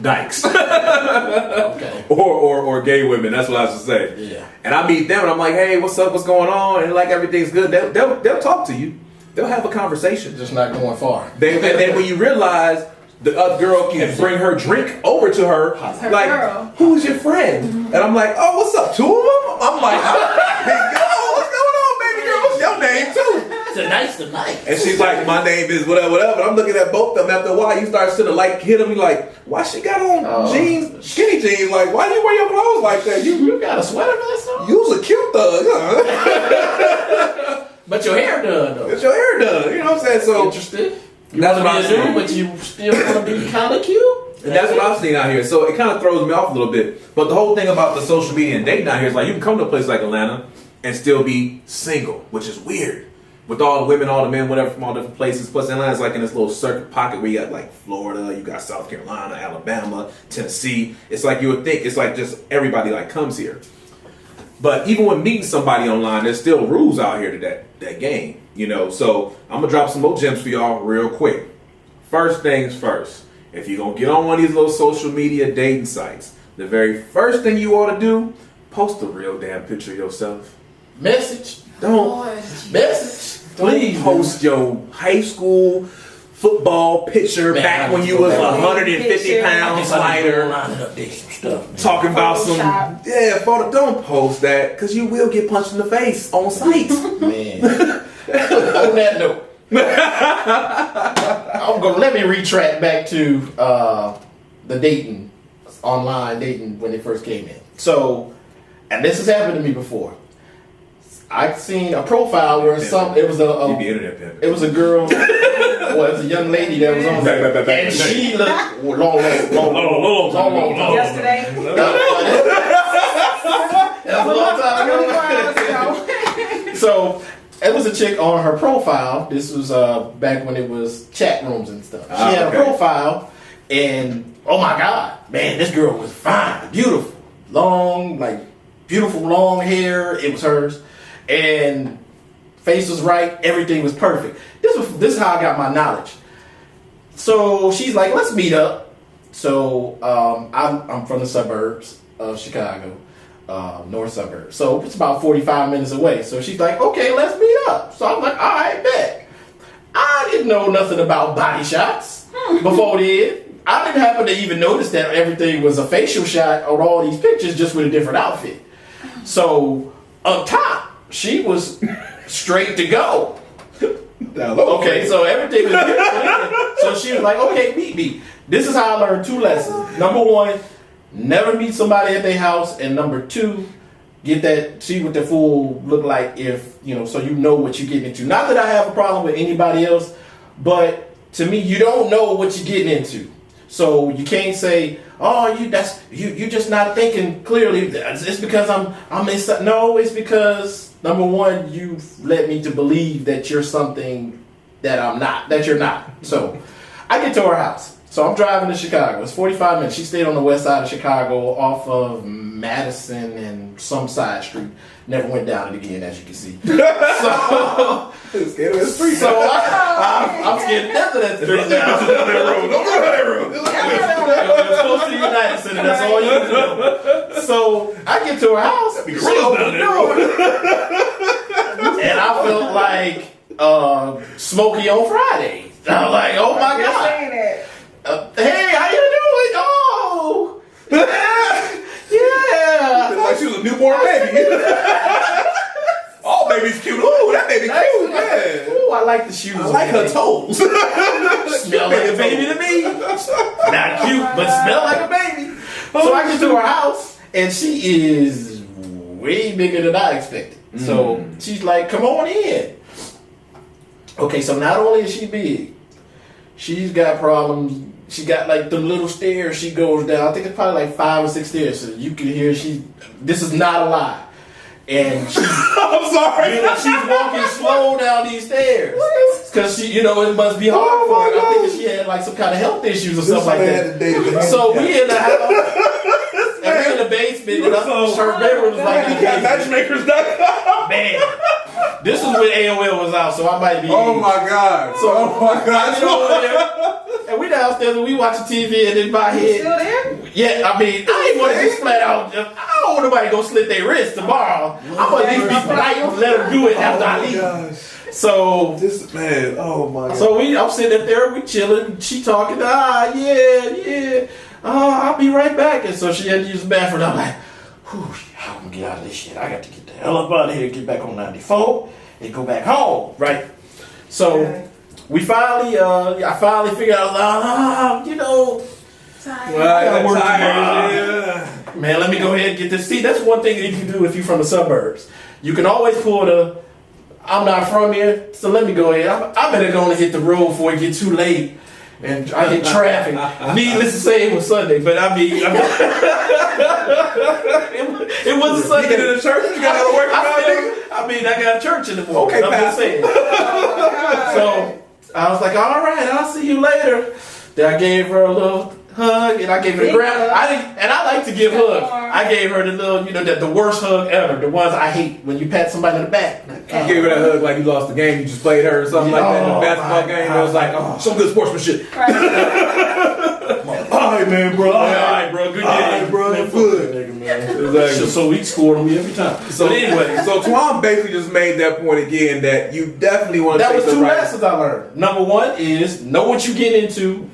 dykes. Okay. or gay women, that's what I should say. Yeah. And I meet them and I'm like, hey, what's up, what's going on? And like everything's good. They'll talk to you. They'll have a conversation. Just not going far. And then when you realize the other girl can bring her drink over to her, her like, girl. who's your friend? And I'm like, oh, what's up, 2 of them? I'm like, what's going on, baby girl? What's your name too? Tonight's the night. And she's like, my name is whatever. And I'm looking at both of them. After a while, you start to like hit them. You like, why she got on jeans, skinny jeans? Like, why do you wear your clothes like that? You got a sweater vest on? You was a cute thug, huh? But your hair done though. Get your hair done. You know what I'm saying? So Interested. You That's want what to be a I'm dude, but you still want to be kind of cute. and that's what I've seen out here. So it kind of throws me off a little bit. But the whole thing about the social media and dating out here is like you can come to a place like Atlanta and still be single, which is weird. With all the women, all the men, whatever, from all different places. Plus, Atlanta's like in this little circuit pocket where you got like Florida, you got South Carolina, Alabama, Tennessee. It's like you would think it's like just everybody like comes here. But even when meeting somebody online, there's still rules out here to that game, you know. So I'm gonna drop some more gems for y'all real quick. First things first, if you're gonna get on one of these little social media dating sites, the very first thing you ought to do, post a real damn picture of yourself. Message. Don't Message. Please. post your high school football picture Man, back I when need you to go was back. 150 Picture. pounds lighter. Lining up there some stuff. Man. Talking about some, Photoshop. photo. Don't post that because you will get punched in the face on site. Man. On that note, let me retract back to the dating, online dating when it first came in. So, and this has happened to me before. I've seen a profile where it was You be internet pimping. it was a girl, well, it was a young lady that was on there, and she looked long. Yesterday. That was a long time ago. 24 hours ago. So it was a chick on her profile. This was back when it was chat rooms and stuff. She had a profile, and oh my god, man, this girl was fine, beautiful, beautiful long hair. It was hers, and face was right. Everything was perfect. This is how I got my knowledge. So she's like, let's meet up. So I'm from the suburbs of Chicago. North suburbs. So it's about 45 minutes away. So she's like, okay, let's meet up. So I'm like, all right, bet. I didn't know nothing about body shots before then. I didn't happen to even notice that everything was a facial shot on all these pictures just with a different outfit. So up top, she was straight to go. Okay, so everything was beautiful. So she was like, okay, meet me. This is how I learned 2 lessons. Number 1, never meet somebody at their house, and number 2, see what the fool look like so you know what you're getting into. Not that I have a problem with anybody else, but to me, you don't know what you're getting into. So you can't say, oh, you're just not thinking clearly. It's because I'm in. No, it's because number 1, you've led me to believe that you're something that I'm not, that you're not. So I get to her house. So I'm driving to Chicago. It's 45 minutes. She stayed on the west side of Chicago off of Madison and some side street. Never went down it again, as you can see. So I'm scared to death of that street now. Don't go that road. It's close to the United Center. That's all you need to know. So I get to her house. She opened the door. And I felt like Smokey on Friday. I was like, oh my God. Hey, how you doing? Oh, yeah. Like she was a newborn baby. All babies cute. Ooh, that baby cute. Yeah. Ooh, I like the shoes. I like her toes. Smell like a baby to me. Not cute, but smell like a baby. So I get to her house, and she is way bigger than I expected. So she's like, come on in. Okay, so not only is she big, she's got problems. She got like the little stairs she goes down. I think it's probably like 5 or 6 stairs. So you can hear this is not a lie. And she's, I'm sorry. She's walking slow down these stairs. Because it must be hard for her. I think she had like some kind of health issues or something like that. So we in the house. And we're in the basement. And her bedroom was like in the basement. Matchmakers.com. Man. This was when AOL was out, so I might be. Oh my God. So I get over there, and we downstairs and we watching TV and in my You head. still there? Yeah, I mean, I ain't want to just flat out. I don't want nobody to go slit their wrist tomorrow. I'm gonna at least be polite and let them do it after I leave. Gosh. So, This man, oh my god. so I'm sitting up there, we chilling. She talking, yeah. I'll be right back. And so she had to use the bathroom. I'm like, whew, I'm gonna get out of this shit. I got to get the hell up out of here, get back on 94, and go back home, right? So we finally, I finally figured out, you know, Tired. gotta work Tired. man, let me go ahead and get this. See, that's one thing that you can do if you're from the suburbs. You can always pull the, I'm not from here, so let me go ahead. I better go and hit the road before it get too late. And I hit traffic. Needless to say, it was Sunday, but I mean, it wasn't Sunday. You get in the church, you gotta work I mean, I got church in the morning. Okay, I'm just saying. So I was like, all right, I'll see you later. Then I gave her a little hug, and I gave her the grab. I like to give hugs. I gave her the little, you know, the worst hug ever. The ones I hate when you pat somebody in the back. You gave her that hug like you lost the game, you just played her or something like that in a basketball game. It was like, some good sportsmanship. All right, man, bro. All right, bro. Good game. All right, bro. Man, Good. nigga, man. Exactly. So he scored on me every time. So anyway, so Twan basically just made that point again that you definitely want to that take was the two right. lessons I learned. Number one is know what you get into.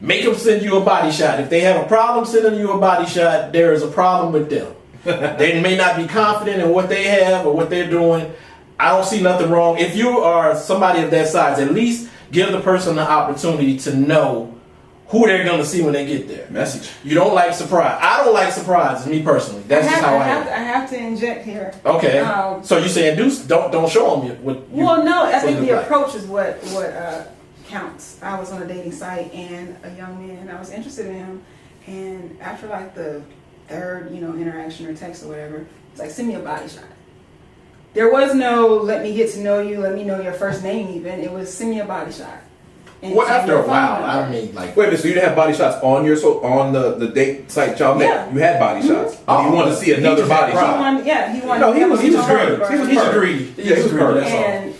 Make them send you a body shot. If they have a problem sending you a body shot, there is a problem with them. They may not be confident in what they have or what they're doing. I don't see nothing wrong. If you are somebody of that size, at least give the person the opportunity to know who they're going to see when they get there. Message. You don't like surprise. I don't like surprises, me personally. That's just how I am. I have to inject here. Okay. So you saying don't show them what you. Well, no, I think look the like. approach is what counts. I was on a dating site and a young man, I was interested in him, and after like the third, interaction or text or whatever, it's like, send me a body shot. There was no let me get to know you, let me know your first name even. It was send me a body shot. And Well, send me after your a phone while, number. I don't mean like. Wait a minute, so you didn't have body shots on on the date site y'all met? Yeah. You had body shots. Oh, you wanted to see he another just had body a He shot. wanted, he wanted. No, he was to greedy. know He was He's perfect. greedy. Yeah, he was perfect. That's all. And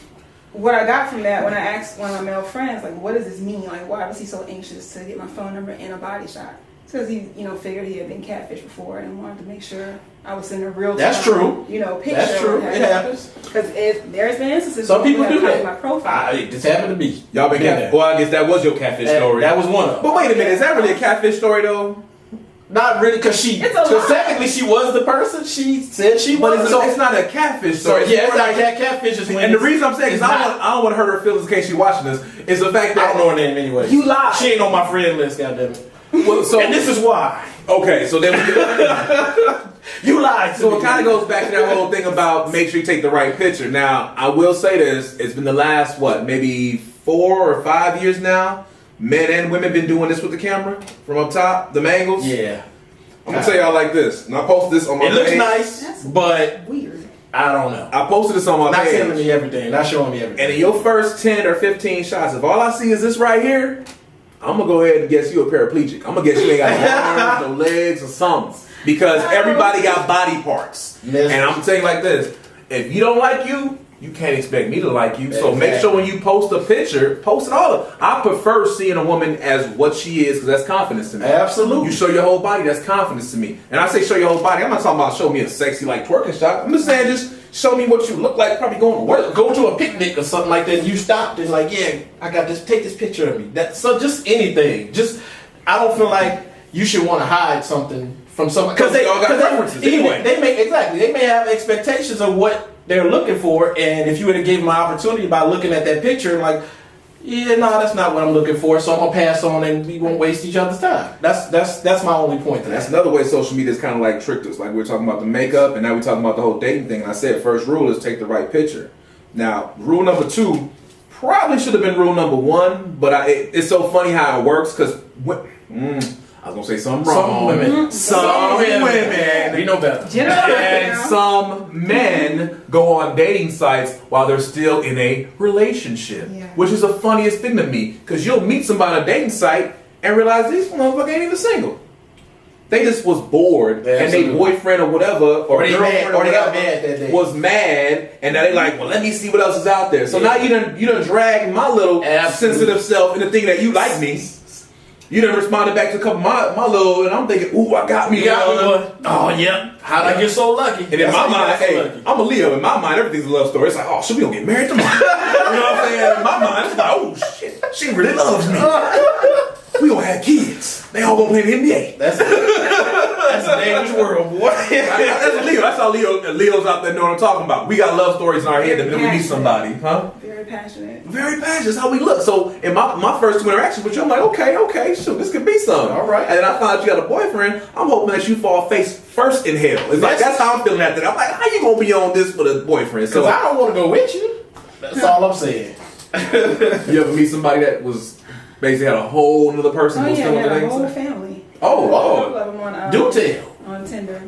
what I got from that, when I asked one of my male friends, like, what does this mean? Like, why was he so anxious to get my phone number and a body shot? Because he, figured he had been catfished before and wanted to make sure I was in a real That's true. picture. That's true. It happens. Because there's been instances Some where people do have hidden that. my profile. It just happened to me. Y'all been catfish. Well, I guess that was your catfish story. That was one of them. But wait a minute, is that really a catfish story though? Not really, because It's a lie. technically she was the person. She said she But was. it's not a catfish So story. yeah, it's not catfish. Is when And the reason I'm saying is it's I don't want to hurt her feelings in case she's watching this. Is the fact I that don't know her name anyway. You lied. She ain't on my friend list. Goddammit. Well, so And this is why okay. So then you lied to so me. it kind of goes back to that whole thing about make sure you take the right picture. Now I will say this: it's been the last maybe 4 or 5 years now. Men and women been doing this with the camera from up top, the angles. Yeah. I'm gonna tell y'all like this, and I posted this on my It looks page. nice, That's but weird. I don't know. I posted this on my Not page. telling me everything. Not showing me everything. And in your first 10 or 15 shots, if all I see is this right here, I'm gonna go ahead and guess you a paraplegic. I'm gonna guess you ain't got no arms, no legs, or something. Because everybody got body parts. Yes. And I'm gonna tell you like this: if you don't like you, you can't expect me to like you. So make Exactly. sure when you post a picture, post it all. I prefer seeing a woman as what she is because that's confidence to me. Absolutely. You show your whole body, that's confidence to me. And I say show your whole body. I'm not talking about show me a sexy like twerking shot. I'm just saying just show me what you look like. Probably going to work. Go to a picnic or something like that. And you stopped and like, yeah, I got this. Take this picture of me. So just anything. Just I don't feel like you should want to hide something from somebody Because they all got preferences anyway. They may have expectations of what they're looking for, and if you would have given them an opportunity by looking at that picture, like, yeah, no, that's not what I'm looking for. So I'm gonna pass on, and we won't waste each other's time. That's my only point to That's that. another way social media is kind of like tricked us. Like we were talking about the makeup, and now we're talking about the whole dating thing. And I said first rule is take the right picture. Now, rule number 2 probably should have been rule number 1, but it's so funny how it works because I was gonna say something wrong. Some women. We know better. And some men go on dating sites while they're still in a relationship, Yeah. which is the funniest thing to me because you'll meet somebody on a dating site and realize these motherfuckers ain't even single. They just was bored, and Absolutely. their boyfriend or whatever, or they girlfriend mad, or they got whatever, mad that day. was mad, and now they like, well, let me see what else is out there. So now you done drag my little Absolutely. sensitive self into thinking that you like me. You done responded back to a couple of my little, and I'm thinking, ooh, I got me. Oh, yeah. How'd I get so lucky? And in my mind, hey, I'm a Leo. In my mind, everything's a love story. It's like, oh, shit, we gonna get married tomorrow. You know what I'm saying? In my mind, it's like, oh, shit, she really loves me. We gonna have kids. They all gonna play in the NBA. That's a dangerous world, boy. That's a Leo. That's how Leos out there know what I'm talking about. We got love stories in our head, and then we meet somebody, huh? Very passionate. Very passionate. That's how we look. So in my first two interactions with you, I'm like, okay, shoot, this could be something. All right. And then I found out you got a boyfriend. I'm hoping that you fall face first in hell. It's like that's how I'm feeling after that. I'm like, how you gonna be on this with a boyfriend? Because I don't want to go with you. That's all I'm saying. You ever meet somebody that was basically had a whole other person who was still on the a dating whole site? family. Oh. Do tell. On Tinder.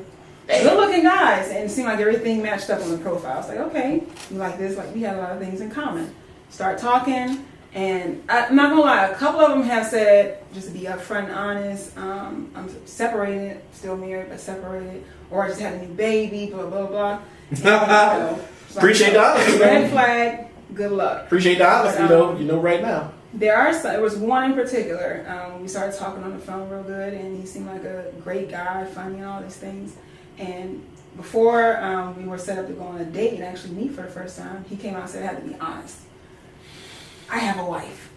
Good looking guys, and it seemed like everything matched up on the profile. I was like, okay, you like this, like we had a lot of things in common. Start talking, and I'm not gonna lie, a couple of them have said, just to be upfront and honest, I'm separated, still married, but separated, or I just had a new baby, blah, blah, blah. And, Appreciate the honesty. Red flag, good luck. Appreciate the honesty, you know right now. There was one in particular. We started talking on the phone real good, and he seemed like a great guy, funny, and all these things. And before we were set up to go on a date and actually meet for the first time, he came out and said, I have to be honest. I have a wife.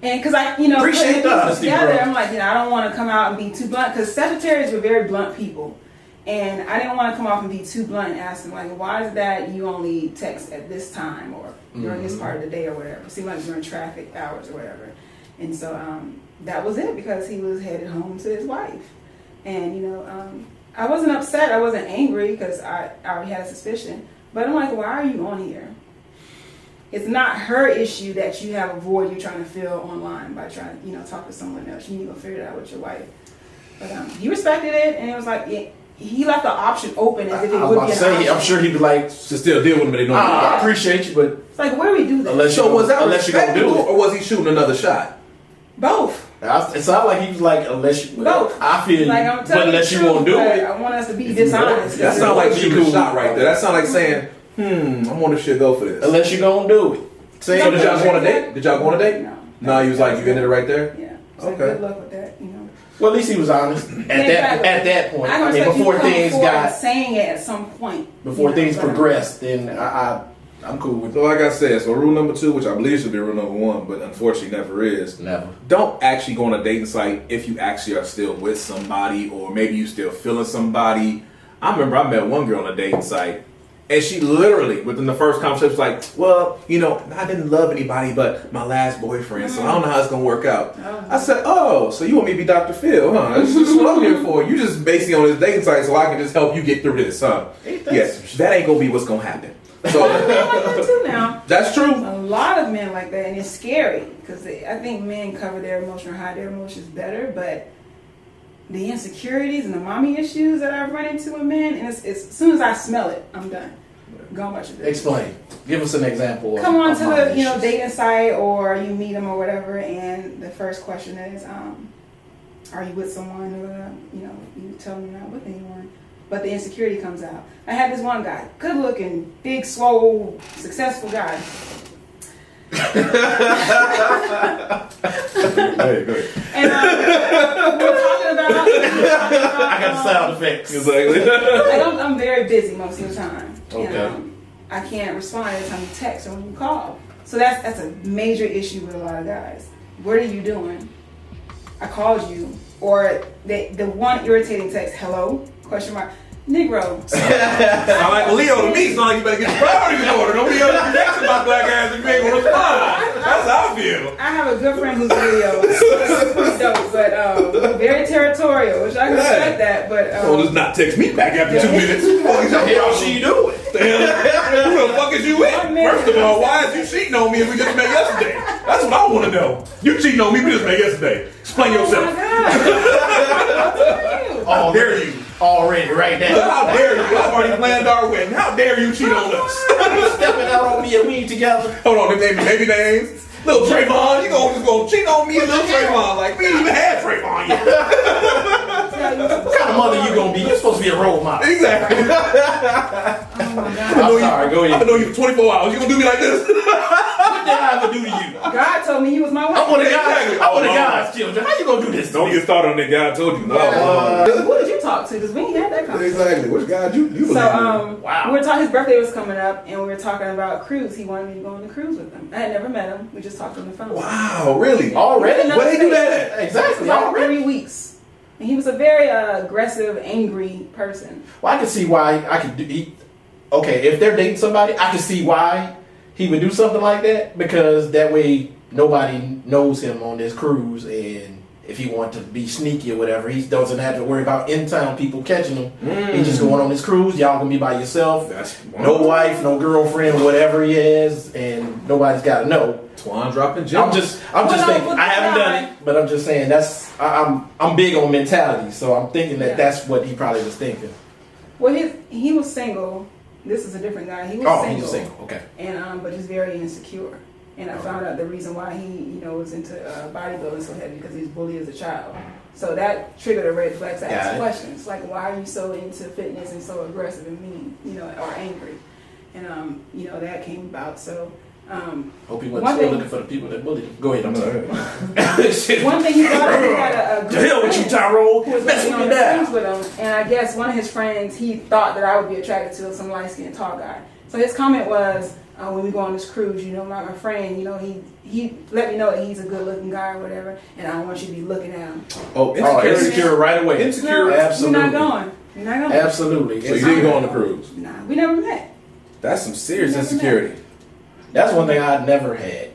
And because appreciate the honesty, together, bro. I'm like, I don't want to come out and be too blunt, because Sagittarius were very blunt people. And I didn't want to come off and be too blunt and ask him, like, why is that you only text at this time or during this part of the day or whatever? It seemed like during traffic hours or whatever. And so that was it, because he was headed home to his wife. And, I wasn't upset. I wasn't angry, because I already had a suspicion. But I'm like, why are you on here? It's not her issue that you have a void you're trying to fill online by trying to, talk to someone else. You need to figure it out with your wife. But he respected it, and it was like, he left the option open as if it would be an option. I'm sure he'd be like, to still deal with him, but they know. I appreciate you, but it's like, where do we do that? unless So was that unless you're gonna do respectable, it, or was he shooting another shot? Both. it sounded like he was like, unless you, Both. I feel Like, you, I'm but telling unless the you won't truth, do but it, I want us to be dishonest. That sounds like shooting a shot right there. That sounds like saying, I wonder if she'll go for this. unless you gonna do it. So did y'all go on a date? Did y'all go on a date? No. He was like, you ended it right there? Yeah. So Okay. good luck with that, Well, at least he was honest at that point. I mean, before things got saying it at some point. before things progressed, then I'm cool with So like I said, so rule number 2, which I believe should be rule number 1, but unfortunately never is. Never. Don't actually go on a dating site if you actually are still with somebody, or maybe you still feeling somebody. I remember I met one girl on a dating site, and she literally, within the first conversation, was like, well, I didn't love anybody but my last boyfriend, so I don't know how it's going to work out. I said, oh, so you want me to be Dr. Phil, huh? This is what I'm here for. You just basically on this dating site so I can just help you get through this, huh? Yes, that ain't going to be what's going to happen. So men like that too now. That's true. A lot of men like that, and it's scary, because I think men cover their emotion or hide their emotions better, but the insecurities and the mommy issues that I've run into with men, and it's as soon as I smell it, I'm done. Go about your business. Explain. Give us an example. Come on to mommy the issues. dating site, or you meet them or whatever, and the first question is, are you with someone? Or you tell me you're not with anyone, but the insecurity comes out. I had this one guy, good looking, big, swole, successful guy. Hey, go ahead. And we're talking about I got the sound effects. Exactly. I'm very busy most of the time. Okay. And, I can't respond every time you text or when you call. So that's a major issue with a lot of guys. What are you doing? I called you. Or the one irritating text, hello? Question mark. Negro. Sound like a Leo to me. Sound like you better get your priorities in order. Don't be able to react about black ass if you ain't gonna respond. That's how I feel. I have a good friend who's Leo. It's pretty dope, but very territorial, which I can respect that. But So just not text me back after 2 minutes. What the hell she doing? Who the fuck is you in? First of all, why is you cheating on me if we just met yesterday? That's what I want to know. You cheating on me, we just met yesterday. Explain yourself. How dare you? Already, right now. How dare you? I've already planned our wedding. How dare you cheat on us? Stepping out on me and we ain't together. Hold on, them baby names. Little Trayvon, you just gonna cheat on me and little Trayvon. Like, we ain't even had Trayvon yet. What kind of mother you gonna be? You're supposed to be a role model. Exactly. Oh my God. I'm sorry, go I've ahead. been knowing you for 24 hours. You gonna do me like this? What did I ever do to you? God told me he was my wife. I'm one of Exactly. God's children. How you gonna do this? Don't get started on that guy. I told you. No. Who did you talk to? Because we ain't had that conversation. Exactly. Which guy you believe in? Wow. We were talking. His birthday was coming up, and we were talking about cruise. He wanted me to go on the cruise with him. I had never met him. We just talked on the phone. Wow, really? Already? Where Where they do that at? Exactly. About Already. 3 weeks. And he was a very aggressive, angry person. Well, I can see why I could do. Okay, if they're dating somebody, I can see why he would do something like that, because that way nobody knows him on this cruise, and if he wanted to be sneaky or whatever, he doesn't have to worry about in-town people catching him. He's just going on this cruise. Y'all gonna be by yourself. That's No wife, no girlfriend, whatever he has, and nobody's got to know. Twan dropping gems. I'm just Well, no, thinking. but I haven't that's done it, but I'm just saying I'm big on mentality, so I'm thinking that Yeah. that's what he probably was thinking. Well, he was single. This is a different guy. He was Oh, single. he's single. Okay. And but just very insecure. And I found out the reason why he, was into bodybuilding so heavy, because he was bullied as a child. So that triggered a red flag to ask questions like, why are you so into fitness and so aggressive and mean, or angry? And that came about. So Hope he wasn't still looking for the people that bullied him. Go ahead. I'm sorry. one thing he thought, he had a To hell with you, Tyrone. who was Mess living with on me the now. cruise with him, and I guess one of his friends, he thought that I would be attracted to some light-skinned tall guy. So his comment was, when we go on this cruise, my friend, he let me know that he's a good-looking guy or whatever, and I don't want you to be looking at him. Oh, Insecure right away. Insecure. No, Absolutely. You're not going. You're not going. Absolutely. So you didn't go on the cruise. Nah, we never met. That's some serious Never insecurity. That's one thing I've never had.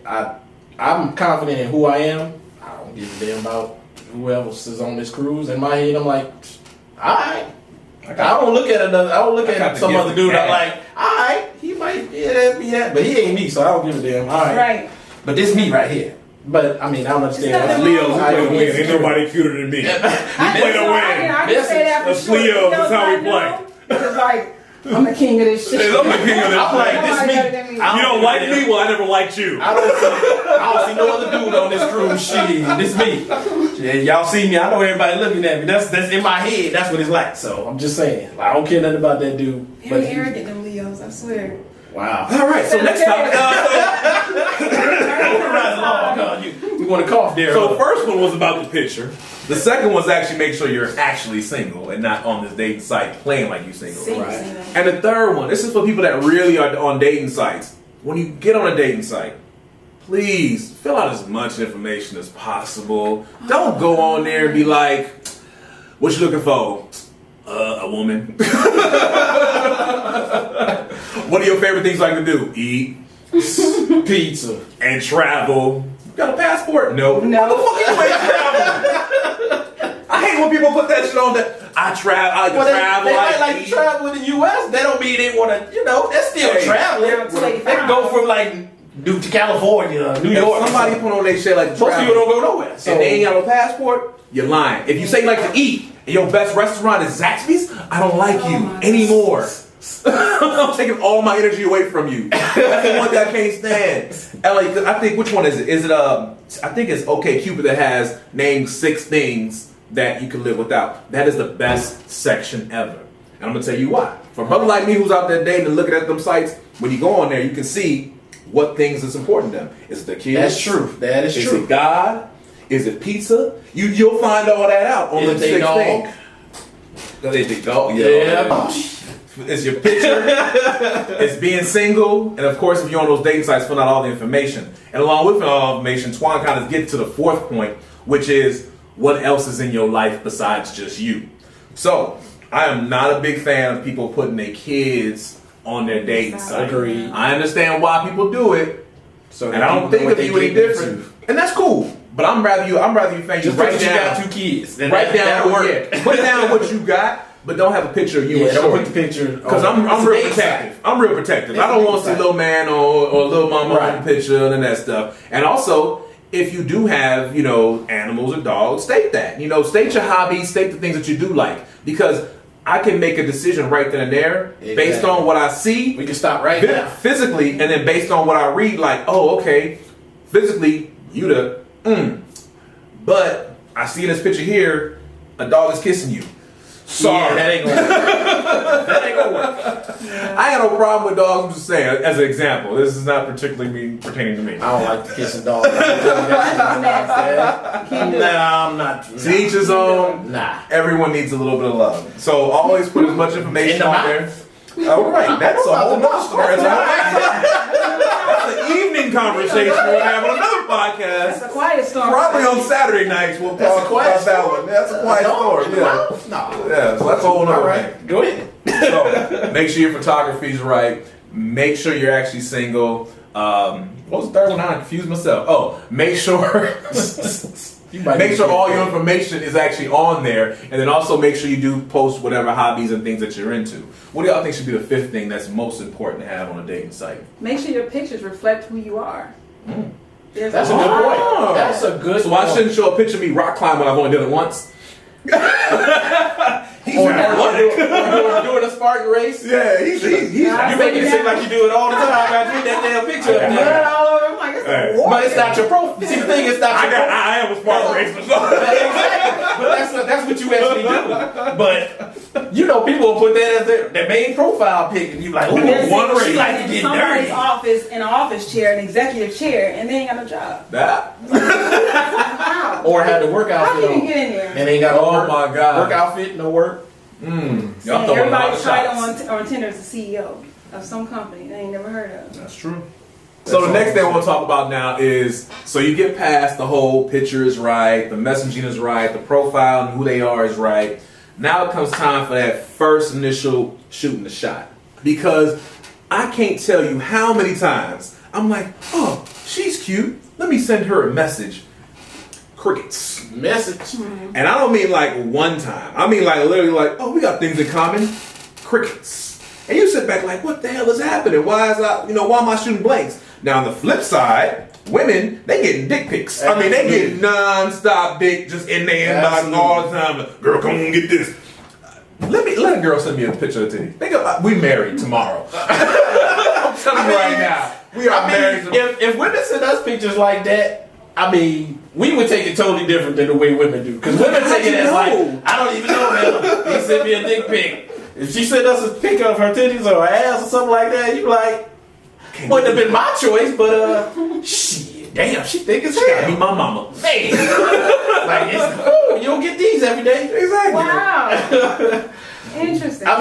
I'm confident in who I am. I don't give a damn about who else is on this cruise. In my head, I'm like, all right. I don't look at another. I don't look at some other dude. I'm like, all right, he might be that, but he ain't me, so I don't give a damn. All right. Right. But this me right here. But I mean, I don't understand. It's nothing Leo's wrong. play to win. Ain't nobody cuter than me. I play to so win. I can say that for That's sure. Leo. That's how we I know, because like I'm the king of this shit. I'm the king of this. I'm like, Nobody this better me. than me. You don't like me? Well, I never liked you. I don't see no other dude on this cruise. Shit, this me. Yeah, y'all see me. I know everybody looking at me. That's in my head. That's what it's like. So I'm just saying. I don't care nothing about that dude. Very arrogant, them Leos. I swear. Wow. All right. So next topic. You want to cough there? So the first one was about the picture. The second one's actually make sure you're actually single and not on this dating site playing like you single. Single, Right. single. And the third one, this is for people that really are on dating sites. When you get on a dating site, please fill out as much information as possible. Don't go on there and be like, what you looking for? A woman. What are your favorite things like to do? Eat, Pizza. and travel. You got a passport? No. No. What the fuck you ain't travel? I hate when people put that shit on that. I like to travel. They I might like eat. to travel in the U.S. That don't mean they want to, that's still Hey. traveling. They can go from to California, New If York. somebody put on their shit like to Most travel, people don't go nowhere. So and they ain't got no passport, you're lying. If you say you like to eat and your best restaurant is Zaxby's, I don't like Oh you my anymore. I'm taking all my energy away from you. That's the one that I can't stand. And like, I think, which one is it? Is it I think it's OkCupid that has named 6 things that you can live without. That is the best section ever. And I'm gonna tell you why. For a brother like me who's out there dating and looking at them sites, when you go on there, you can see what things is important to them. Is it the kids? that's true. That is Is true. it God? Is it pizza? You'll find all that out on Is the it 6 dog? things. Is it dog? Yeah. It's your picture. It's being single, and of course, if you're on those dating sites, fill out all the information. And along with all the information, Twan kind of gets to the 4th point, which is what else is in your life besides just you. So I am not a big fan of people putting their kids on their dating site. Agreed. I understand why people do it, So and I don't think of you any different. And that's cool. But I'm rather you think Just write because you down, got 2 kids. write down, work. put down what you got, but don't have a picture of you. Yeah, and don't shorty. put the picture. Because I'm real protective. I'm real protective. I don't want to see little man or little mama on the picture and that stuff. And also, if you do have, animals or dogs, state that. State your hobbies, state the things that you do like. Because I can make a decision right then and there based on what I see. We can stop right now. Physically, and then based on what I read, like, oh, okay, physically, you the, but I see in this picture here, a dog is kissing you. Sorry. Yeah, that ain't gonna work. That ain't gonna work. Yeah. I got no problem with dogs. I'm just saying, as an example, this is not particularly pertaining to me. I don't like to kiss a dog. Can't do it. Nah, I'm not. To each his own. Nah. Everyone needs a little bit of love. So always put as much information In the on mouth. there. All right, that's a whole nother story. That's an evening conversation we'll have on another That's podcast. a quiet storm. Probably on Saturday nights we'll That's a talk quiet about that story? one. That's a quiet story. Yeah. No. Yeah, so that's a whole nother All thing. right. Go ahead. So make sure your photography's right. Make sure you're actually single. What was the third one? I confused myself. Oh, make sure make sure all your information is actually on there, and then also make sure you do post whatever hobbies and things that you're into. What do y'all think should be the fifth thing that's most important to have on a dating site? Make sure your pictures reflect who you are. There's That's a good point. That's a good So I point. shouldn't show a picture of me rock climbing when I've only done it once. Or doing a Spartan race. Yeah, he's Yeah. You make it seem like you do it all the time. I got that damn picture up Blood there. all over. I'm like, it's Hey. a war. But it's not your profile. See, the thing is not your profile. I am a Spartan racer. Exactly. But that's what you actually do. But you know, people will put that as their main profile pic, and you like, There's ooh, one race. She like to in get somebody's dirty. office, in an office chair, an executive chair, and they ain't got no job. That? How? Or had the work How outfit can you on, get in there? and ain't got no Oh work. my God. Work outfit, no work. Y'all Saying throwing a lot everybody's of tried shots. on Tinder as a CEO of some company they ain't never heard of. That's true. So the next thing I want to talk about now is, so you get past the whole picture is right, the messaging is right, the profile and who they are is right. Now it comes time for that first initial shooting the shot. Because I can't tell you how many times I'm like, oh, she's cute. Let me send her a message. Crickets. Message. And I don't mean like one time. I mean like literally like, oh, we got things in common. Crickets. And you sit back like, what the hell is happening? Why am I shooting blanks? Now on the flip side, women, they getting dick pics. I mean, they get non-stop dick just in their inbox all the time. Girl, come on, get this. Let a girl send me a picture of titty. We married tomorrow. I'm telling you right now. We are married tomorrow. If women send us pictures like that, I mean, we would take it totally different than the way women do. Because women take it as like, I don't even know him. He sent me a dick pic. If she sent us a pic of her titties or her ass or something like that, you like, wouldn't have been my choice, but shit, damn, she think it's Gotta be hell. my mama. Man, like you don't get these every day. Exactly. Wow. Interesting. I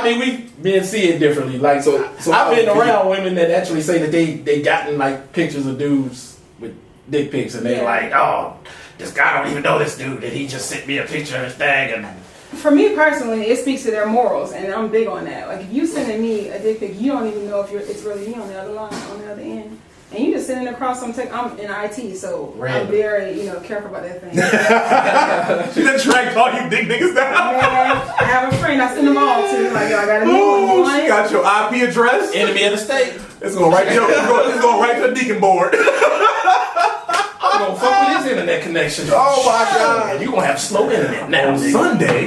mean, we men see it differently. Like, So I've been around women that actually say that they gotten like pictures of dudes with dick pics, and they're like, oh, this guy don't even know this dude, and he just sent me a picture of his thing, and For me personally, it speaks to their morals, and I'm big on that. Like, if you sending me a dick pic, you don't even know if it's really me on the other line, on the other end. And you just sitting across some tech. I'm in IT, so Random. I'm very, careful about that thing. She done tracked all you dick niggas down. Man, I have a friend I send them all to. Like, yo, I got a new one. You Ooh, want she it? got your IP address. enemy of the state. It's going right to the deacon board. I'm gonna fuck with his internet connection. Oh my God. You gonna have slow internet now, On nigga. Sunday.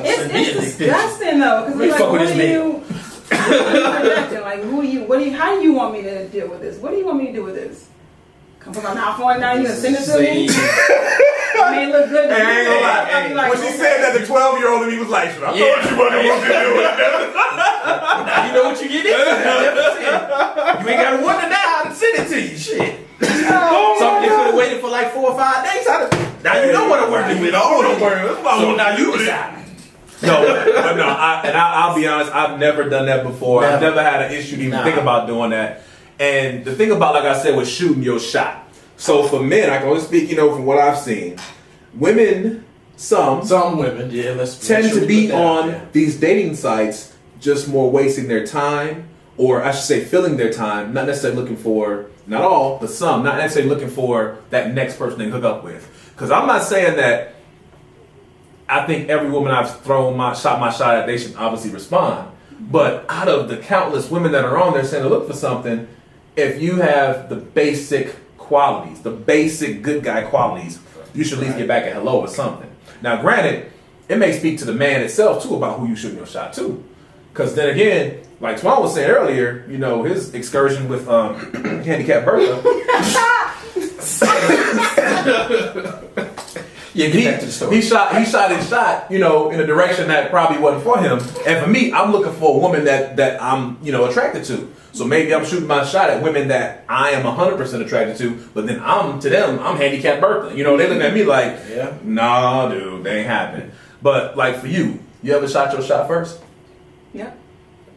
It's disgusting though, because Let me like, fuck with what this are you projecting? Like, who are you? How do you want me to deal with this? What do you want me to do with this? Come put my mouth on it now. You gonna send it to me? I mean, look good. Hey, I ain't gonna lie. I'll be like, When she okay. said that, the 12-year-old in me was like, I thought you wasn't what to do. Now you know what you get into. You ain't gotta wonder now. I send it to you. Shit. Something you could have waited for like 4 or 5 days. Now you know what I'm working with. So now you decide. I'll be honest, I've never done that before. I've Never. never had an issue to even think about doing that. And the thing about, like I said, was shooting your shot. So for men, I can only speak, from what I've seen. Women, some women, yeah, let's tend make sure to we be put that out on there. these dating sites just more wasting their time, or I should say filling their time, not necessarily looking for, not all, but some, not necessarily looking for that next person they hook up with. Because I'm not saying that I think every woman I've shot my shot at, they should obviously respond. But out of the countless women that are on there saying to look for something, if you have the basic qualities, the basic good guy qualities, you should at least get back a hello or something. Now, granted, it may speak to the man itself too about who you shooting your shot to. Because then again, like Twan was saying earlier, his excursion with handicapped Bertha. Yeah, get back to the story. He shot his shot, in a direction that probably wasn't for him. And for me, I'm looking for a woman that I'm, attracted to. So maybe I'm shooting my shot at women that I am 100% attracted to, but then to them, I'm handicapped Bertha. They looking at me like, nah, dude, they ain't happening. But like for you ever shot your shot first? Yep.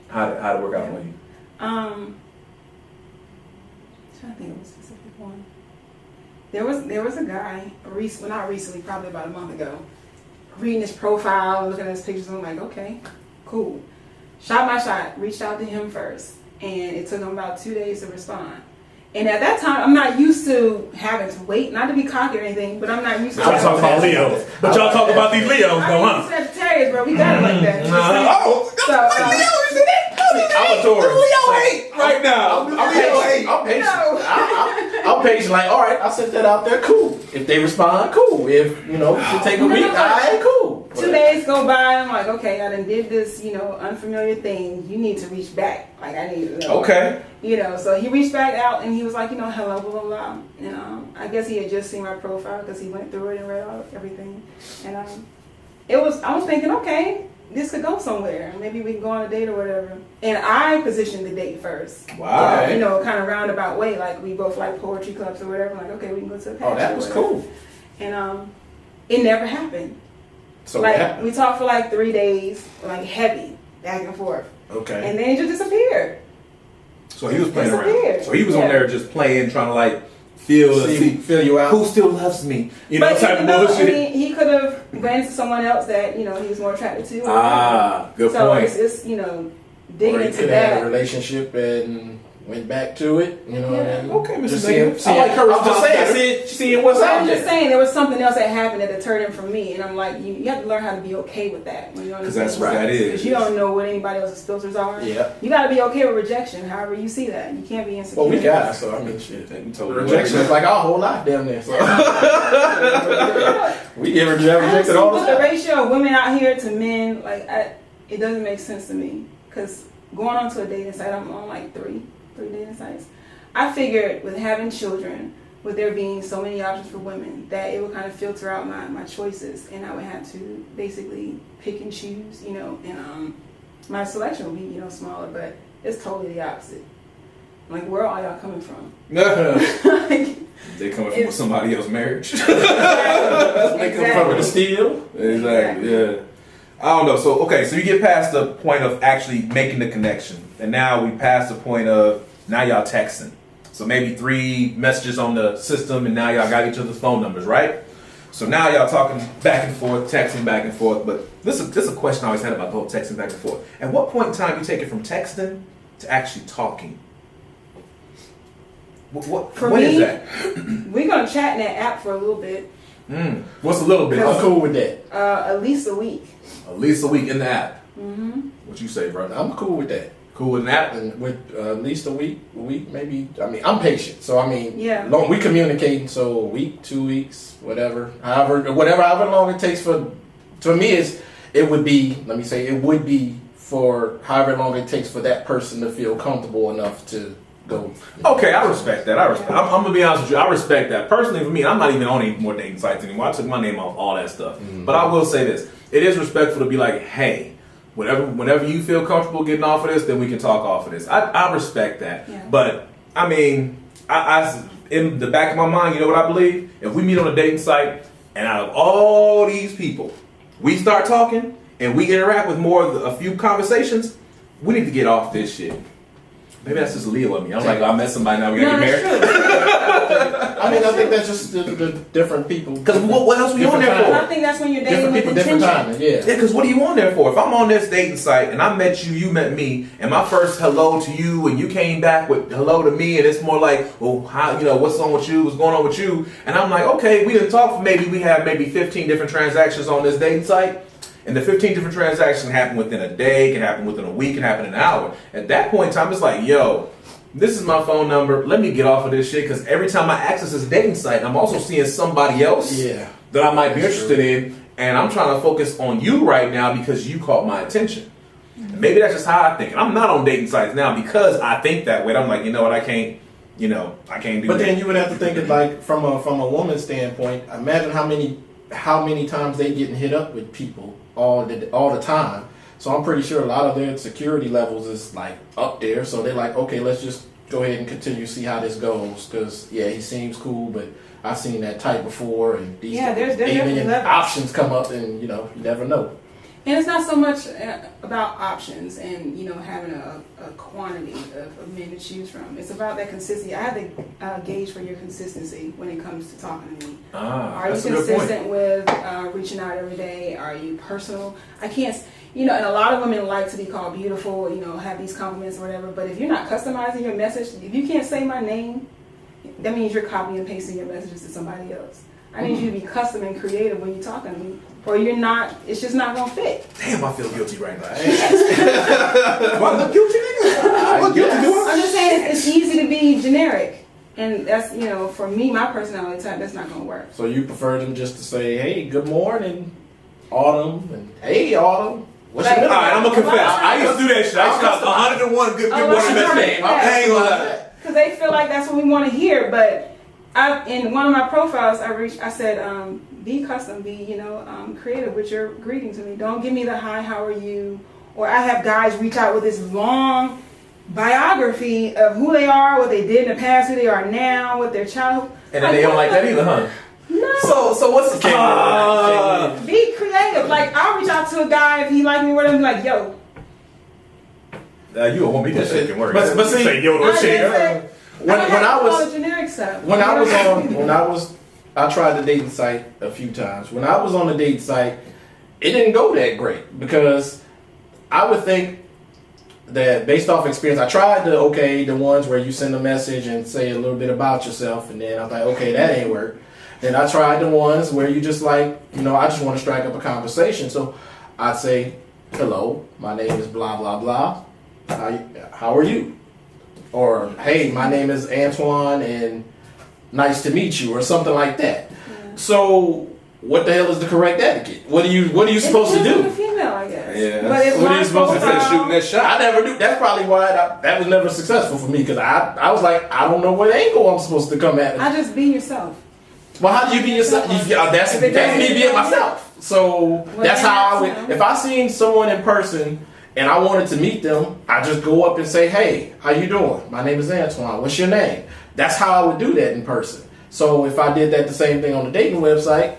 How'd it work out for you? I'm trying to think of a specific one. There was a guy, not recently, probably about a month ago, reading his profile, looking at his pictures, and I'm like, okay, cool. Shot my shot, reached out to him first, and it took him about 2 days to respond. And at that time, I'm not used to having to wait, not to be cocky or anything, but I'm not used to. Y'all talk about Leos, but y'all talk about these Leos, though, huh? Sagittarius, bro, we got it like that. I'm a Taurus. Leo hate right now. I'm patient. I'm patient. Like, all right, I sent that out there. Cool. If they respond, cool. If it take a week, all right, cool. 2 days go by. I'm like, okay, I done did this, unfamiliar thing. You need to reach back. Like, I need to know. Okay. So he reached back out and he was like, hello, blah, blah, blah. And I guess he had just seen my profile because he went through it and read out everything. And I was thinking, okay, this could go somewhere. Maybe we can go on a date or whatever. And I positioned the date first. Wow. Kind of roundabout way. Like, we both like poetry clubs or whatever. Like, okay, we can go to a patio. Oh, that was cool. And it never happened. So what happened? We talked for 3 days, heavy, back and forth. Okay. And then it just disappeared. So he was playing around. So he was on there just playing, trying to feel you out. Who still loves me? Type of bullshit. I mean, he could have ran into someone else that he was more attracted to. Good point. So it's digging or he into could that. have had a relationship and went back to it. What I mean? Okay, Mr. Just I like her. I'm just saying, seeing what's out I'm there. just saying there was something else that happened that deterred him from me, and I'm like, you have to learn how to be okay with that. Because that's what that is. Because you don't know what anybody else's filters are. Yeah. You got to be okay with rejection. However you see that, you can't be insecure. Well, we got it, so I mean, shit. Rejection is like our whole life down there. So. We get rejected all the time. The ratio of women out here to men, it doesn't make sense to me. Because going onto a dating site, I'm on three dating sites. I figured with having children, with there being so many options for women, that it would kind of filter out my choices, and I would have to basically pick and choose, and my selection would be, smaller, but it's totally the opposite. Where are y'all coming from? They coming from somebody else's marriage. They come from the steal. Exactly. Yeah. I don't know. So so you get past the point of actually making the connection, and now we pass the point of now y'all texting. So maybe 3 messages on the system, and now y'all got each other's phone numbers, right? So now y'all talking back and forth, texting back and forth. But this is a question I always had about the whole texting back and forth. At what point in time you take it from texting to actually talking? What is that? We're gonna chat in that app for a little bit. What's a little bit? I'm cool with that. At least a week. At least a week in the app. Mm-hmm. What you say, brother? I'm cool with that. Cool with that? And with at least a week maybe. I mean, I'm patient, so I mean, we communicating, so a week, 2 weeks, whatever long it takes for me it would be for however long it takes for that person to feel comfortable enough to go. Okay, I respect that. I'm gonna be honest with you. I respect that. Personally, for me, I'm not even on any more dating sites anymore. I took my name off all that stuff. Mm-hmm. But I will say this: it is respectful to be like, hey. Whenever you feel comfortable getting off of this, then we can talk off of this. I respect that. Yeah. But, I mean, I in the back of my mind, you know what I believe? If we meet on a dating site, and out of all these people, we start talking, and we interact with a few conversations, we need to get off this shit. Maybe that's just Leo of me. I'm like, I met somebody, now we gotta get married. I mean, I think that's just the different people. Because what else are you on there for? I think that's when you're dating different people, different timing. Yeah. Yeah, because what are you on there for? If I'm on this dating site and I met you, you met me, and my first hello to you, and you came back with hello to me, and it's more like, well, how, what's on with you? What's going on with you? And I'm like, okay, we didn't talk for we have 15 different transactions on this dating site. And the 15 different transactions happen within a day, can happen within a week, can happen in an hour. At that point in time, it's like, yo, this is my phone number. Let me get off of this shit. Because every time I access this dating site, I'm also seeing somebody else that I might be interested in. And I'm trying to focus on you right now because you caught my attention. Mm-hmm. Maybe that's just how I think. And I'm not on dating sites now because I think that way. I'm like, you know what, I can't do that. But then you would have to think it from a woman's standpoint. Imagine how how many times they getting hit up with people all the time. So I'm pretty sure a lot of their security levels is like up there. So they're like, okay, let's just go ahead and continue to see how this goes. Because yeah, he seems cool, but I've seen that type before, and these there's definitely levels. options come up, and you never know. And it's not so much about options and having a quantity of men to choose from. It's about that consistency. I have to gauge for your consistency when it comes to talking to me. Are you consistent with reaching out every day? Are you personal? I can't. And a lot of women like to be called beautiful. Have these compliments or whatever. But if you're not customizing your message, if you can't say my name, that means you're copying and pasting your messages to somebody else. I need you to be custom and creative when you're talking to me, or you're not. It's just not gonna fit. Damn, I feel guilty right now. Do I look guilty, nigga? I look guilty, do I? I'm just saying it's easy to be generic, and that's for me, my personality type. That's not gonna work. So you prefer them just to say, "Hey, good morning, Autumn," and "Hey, Autumn." What's your name? All right, I'm gonna confess. I used to do that shit. I used to have 101 good morning messages. I ain't gonna lie. Because they feel like that's what we want to hear, but in one of my profiles, I said, be custom, be creative with your greeting to me. Don't give me the hi, how are you? Or I have guys reach out with this long biography of who they are, what they did in the past, who they are now, what their childhood. And then they don't like that either, huh? No. So what's the case? Be creative. Like I'll reach out to a guy if he like me, whatever. Be like, yo. You don't want me to shake and work. But see, say yo to shake. I tried the dating site a few times. When I was on the dating site, it didn't go that great because I would think that based off experience, I tried the ones where you send a message and say a little bit about yourself, and then I was like, okay, that ain't work. Then I tried the ones where you just like, I just want to strike up a conversation. So I'd say, hello, my name is blah, blah, blah. How are you? Or, hey, my name is Antoine and nice to meet you, or something like that. Yeah. So what the hell is the correct etiquette? What are you supposed to do? A female, I guess. Yeah. But if what are you supposed to do? Shooting that shot? I never do. That's probably why that was never successful for me, because I was like, I don't know what angle I'm supposed to come at. I just be yourself. Well, how do you be yourself? That's me being myself. So that's how I would. If I seen someone in person and I wanted to meet them, I just go up and say, hey, how you doing? My name is Antoine. What's your name? That's how I would do that in person. So if I did that the same thing on the dating website,